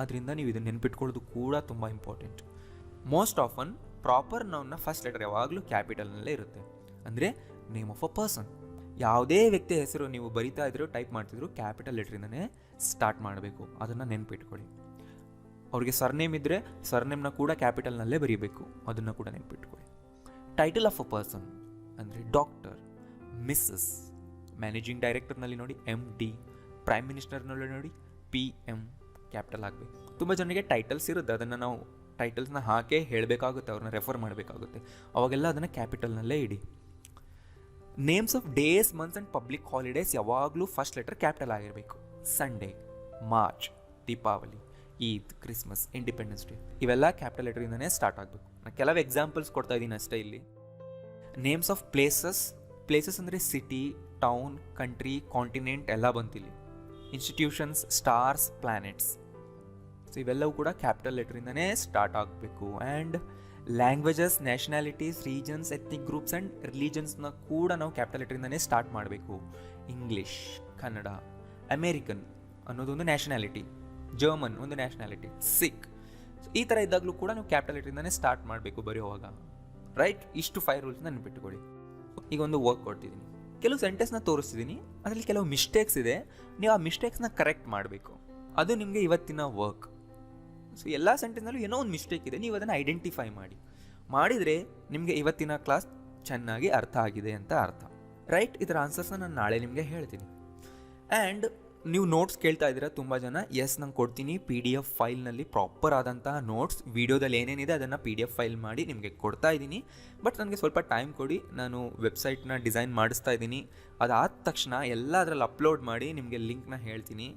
ಆದ್ದರಿಂದ ನೀವು ಇದನ್ನು ನೆನ್ಪಿಟ್ಕೊಳ್ಳೋದು ಕೂಡ ತುಂಬ ಇಂಪಾರ್ಟೆಂಟ್. ಮೋಸ್ಟ್ ಆಫನ್ ಪ್ರಾಪರ್ ನೌನ್ನ ಫಸ್ಟ್ ಲೆಟರ್ ಯಾವಾಗಲೂ ಕ್ಯಾಪಿಟಲ್ನಲ್ಲೇ ಇರುತ್ತೆ. ಅಂದರೆ ನೇಮ್ ಆಫ್ ಅ ಪರ್ಸನ್, ಯಾವುದೇ ವ್ಯಕ್ತಿಯ ಹೆಸರು ನೀವು ಬರಿತಾ ಇದ್ರು, ಟೈಪ್ ಮಾಡ್ತಿದ್ರು, ಕ್ಯಾಪಿಟಲ್ ಲೆಟ್ರಿಂದನೇ ಸ್ಟಾರ್ಟ್ ಮಾಡಬೇಕು. ಅದನ್ನು ನೆನ್ಪಿಟ್ಕೊಳ್ಳಿ. ಅವ್ರಿಗೆ ಸರ್ನೇಮ್ ಇದ್ದರೆ ಸರ್ನೇಮ್ನ ಕೂಡ ಕ್ಯಾಪಿಟಲ್ನಲ್ಲೇ ಬರೀಬೇಕು, ಅದನ್ನು ಕೂಡ ನೆನ್ಪಿಟ್ಕೊಳ್ಳಿ. ಟೈಟಲ್ ಆಫ್ ಅ ಪರ್ಸನ್ ಅಂದರೆ ಡಾಕ್ಟರ್, ಮಿಸ್ಸಸ್. ಮ್ಯಾನೇಜಿಂಗ್ ಡೈರೆಕ್ಟರ್ನಲ್ಲಿ ನೋಡಿ MD, ಪ್ರೈಮ್ ಮಿನಿಸ್ಟರ್ನಲ್ಲಿ ನೋಡಿ PM, ಕ್ಯಾಪಿಟಲ್ ಆಗಬೇಕು. ತುಂಬ ಜನರಿಗೆ ಟೈಟಲ್ಸ್ ಇರುತ್ತೆ, ಅದನ್ನು ನಾವು ಟೈಟಲ್ಸ್ನ ಹಾಕೇ ಹೇಳಬೇಕಾಗುತ್ತೆ, ಅವ್ರನ್ನ ರೆಫರ್ ಮಾಡಬೇಕಾಗುತ್ತೆ. ಅವಾಗೆಲ್ಲ ಅದನ್ನು ಕ್ಯಾಪಿಟಲ್ನಲ್ಲೇ ಇಡಿ. Names of days, months and public holidays ಯಾವಾಗಲೂ ಫಸ್ಟ್ ಲೆಟರ್ ಕ್ಯಾಪಿಟಲ್ ಆಗಿರಬೇಕು. Sunday, March, Deepavali, Eid, Christmas, Independence Day ಇವೆಲ್ಲ ಕ್ಯಾಪಿಟಲ್ ಲೆಟರಿಂದನೇ ಸ್ಟಾರ್ಟ್ ಆಗಬೇಕು. ನಾನು ಕೆಲವು ಎಕ್ಸಾಂಪಲ್ಸ್ ಕೊಡ್ತಾ ಇದ್ದೀನಿ ಅಷ್ಟೇ ಇಲ್ಲಿ. ನೇಮ್ಸ್ ಆಫ್ ಪ್ಲೇಸಸ್ ಅಂದರೆ ಸಿಟಿ, ಟೌನ್, ಕಂಟ್ರಿ, ಕಾಂಟಿನೆಂಟ್ ಎಲ್ಲ ಬಂತಿಲ್ಲಿ. ಇನ್ಸ್ಟಿಟ್ಯೂಷನ್ಸ್, ಸ್ಟಾರ್ಸ್, ಪ್ಲಾನೆಟ್ಸ್, ಸೊ ಇವೆಲ್ಲವೂ ಕೂಡ ಕ್ಯಾಪಿಟಲ್ ಲೆಟರಿಂದನೇ ಸ್ಟಾರ್ಟ್ ಆಗಬೇಕು. And languages, nationalities, regions, ethnic groups and ರಿಲಿಜನ್ಸ್ನ ಕೂಡ ನಾವು ಕ್ಯಾಪಿಟಲ್ ಲೆಟರಿಂದನೇ ಸ್ಟಾರ್ಟ್ ಮಾಡಬೇಕು. ಇಂಗ್ಲೀಷ್, ಕನ್ನಡ, ಅಮೇರಿಕನ್ ಅನ್ನೋದೊಂದು ನ್ಯಾಷನಾಲಿಟಿ, ಜರ್ಮನ್ ಒಂದು ನ್ಯಾಷನಾಲಿಟಿ, ಸಿಖ್, ಈ ಥರ ಇದ್ದಾಗಲೂ ಕೂಡ ನಾವು ಕ್ಯಾಪಿಟಲ್ ಲೆಟರಿಂದನೇ ಸ್ಟಾರ್ಟ್ ಮಾಡಬೇಕು ಬರೆಯುವಾಗ. ರೈಟ್, ಇಷ್ಟು 5 ರೂಲ್ಸ್ನ ನೆನ್ಪಿಟ್ಕೊಳ್ಳಿ. ಈಗ ಒಂದು ವರ್ಕ್ ಕೊಡ್ತಿದ್ದೀನಿ, ಕೆಲವು ಸೆಂಟೆನ್ಸ್ನ ತೋರಿಸ್ತಿದ್ದೀನಿ, ಅದರಲ್ಲಿ ಕೆಲವು ಮಿಸ್ಟೇಕ್ಸ್ ಇದೆ, ನೀವು ಆ ಮಿಸ್ಟೇಕ್ಸ್ನ ಕರೆಕ್ಟ್ ಮಾಡಬೇಕು. ಅದು ನಿಮಗೆ ಇವತ್ತಿನ ವರ್ಕ್. ಸೊ ಎಲ್ಲ ಸೆಂಟೆನ್ಸ್ನಲ್ಲೂ ಏನೋ ಒಂದು ಮಿಸ್ಟೇಕ್ ಇದೆ, ನೀವು ಅದನ್ನು ಐಡೆಂಟಿಫೈ ಮಾಡಿದರೆ ನಿಮಗೆ ಇವತ್ತಿನ ಕ್ಲಾಸ್ ಚೆನ್ನಾಗಿ ಅರ್ಥ ಆಗಿದೆ ಅಂತ ಅರ್ಥ. ರೈಟ್, ಇದರ ಆನ್ಸರ್ಸ್ನ ನಾನು ನಾಳೆ ನಿಮಗೆ ಹೇಳ್ತೀನಿ. ಆ್ಯಂಡ್ ನೀವು ನೋಟ್ಸ್ ಕೇಳ್ತಾ ಇದ್ದೀರಾ ತುಂಬ ಜನ. ನಂಗೆ ಕೊಡ್ತೀನಿ PDF ಫೈಲ್ನಲ್ಲಿ ಪ್ರಾಪರ್ ಆದಂತಹ ನೋಟ್ಸ್, ವೀಡಿಯೋದಲ್ಲಿ ಏನೇನಿದೆ ಅದನ್ನು PDF ಫೈಲ್ ಮಾಡಿ ನಿಮಗೆ ಕೊಡ್ತಾ ಇದ್ದೀನಿ. ಬಟ್ ನನಗೆ ಸ್ವಲ್ಪ ಟೈಮ್ ಕೊಡಿ, ನಾನು ವೆಬ್ಸೈಟ್ನ ಡಿಸೈನ್ ಮಾಡಿಸ್ತಾ ಇದ್ದೀನಿ. ಅದಾದ ತಕ್ಷಣ ಎಲ್ಲ ಅದರಲ್ಲಿ ಅಪ್ಲೋಡ್ ಮಾಡಿ ನಿಮಗೆ ಲಿಂಕ್ನ ಹೇಳ್ತೀನಿ.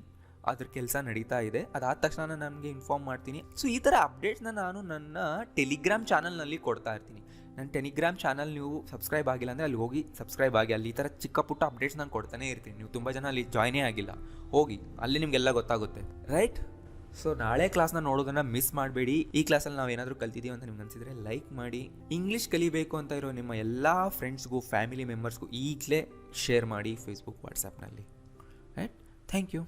ಅದ್ರ ಕೆಲಸ ನಡೀತಾ ಇದೆ, ಅದಾದ ತಕ್ಷಣ ನಾನು ನನಗೆ ಇನ್ಫಾರ್ಮ್ ಮಾಡ್ತೀನಿ. ಸೊ ಈ ಥರ ಅಪ್ಡೇಟ್ಸ್ನ ನಾನು ನನ್ನ ಟೆಲಿಗ್ರಾಮ್ ಚಾನಲ್ನಲ್ಲಿ ಕೊಡ್ತಾ ಇರ್ತೀನಿ. ನನ್ನ ಟೆಲಿಗ್ರಾಮ್ ಚಾನಲ್ ನೀವು ಸಬ್ಸ್ಕ್ರೈಬ್ ಆಗಿಲ್ಲ ಅಂದರೆ ಅಲ್ಲಿ ಹೋಗಿ ಸಬ್ಸ್ಕ್ರೈಬ್ ಆಗಿ, ಅಲ್ಲಿ ಈ ಥರ ಚಿಕ್ಕ ಪುಟ್ಟ ಅಪ್ಡೇಟ್ಸ್ ನಾನು ಕೊಡ್ತಾನೆ ಇರ್ತೀನಿ. ನೀವು ತುಂಬ ಜನ ಅಲ್ಲಿ ಜಾಯ್ನೇ ಆಗಿಲ್ಲ, ಹೋಗಿ ಅಲ್ಲಿ ನಿಮಗೆಲ್ಲ ಗೊತ್ತಾಗುತ್ತೆ. ರೈಟ್, ಸೊ ನಾಳೆ ಕ್ಲಾಸ್ನ ನೋಡೋದನ್ನು ಮಿಸ್ ಮಾಡಬೇಡಿ. ಈ ಕ್ಲಾಸಲ್ಲಿ ನಾವು ಏನಾದರೂ ಕಲ್ತಿದ್ದೀವಿ ಅಂತ ನಿಮ್ಗೆ ಅನಿಸಿದರೆ ಲೈಕ್ ಮಾಡಿ. ಇಂಗ್ಲೀಷ್ ಕಲಿಬೇಕು ಅಂತ ಇರೋ ನಿಮ್ಮ ಎಲ್ಲ ಫ್ರೆಂಡ್ಸ್ಗೂ, ಫ್ಯಾಮಿಲಿ ಮೆಂಬರ್ಸ್ಗೂ ಈಗಲೇ ಶೇರ್ ಮಾಡಿ ಫೇಸ್ಬುಕ್, ವಾಟ್ಸಪ್ನಲ್ಲಿ. Right, thank you.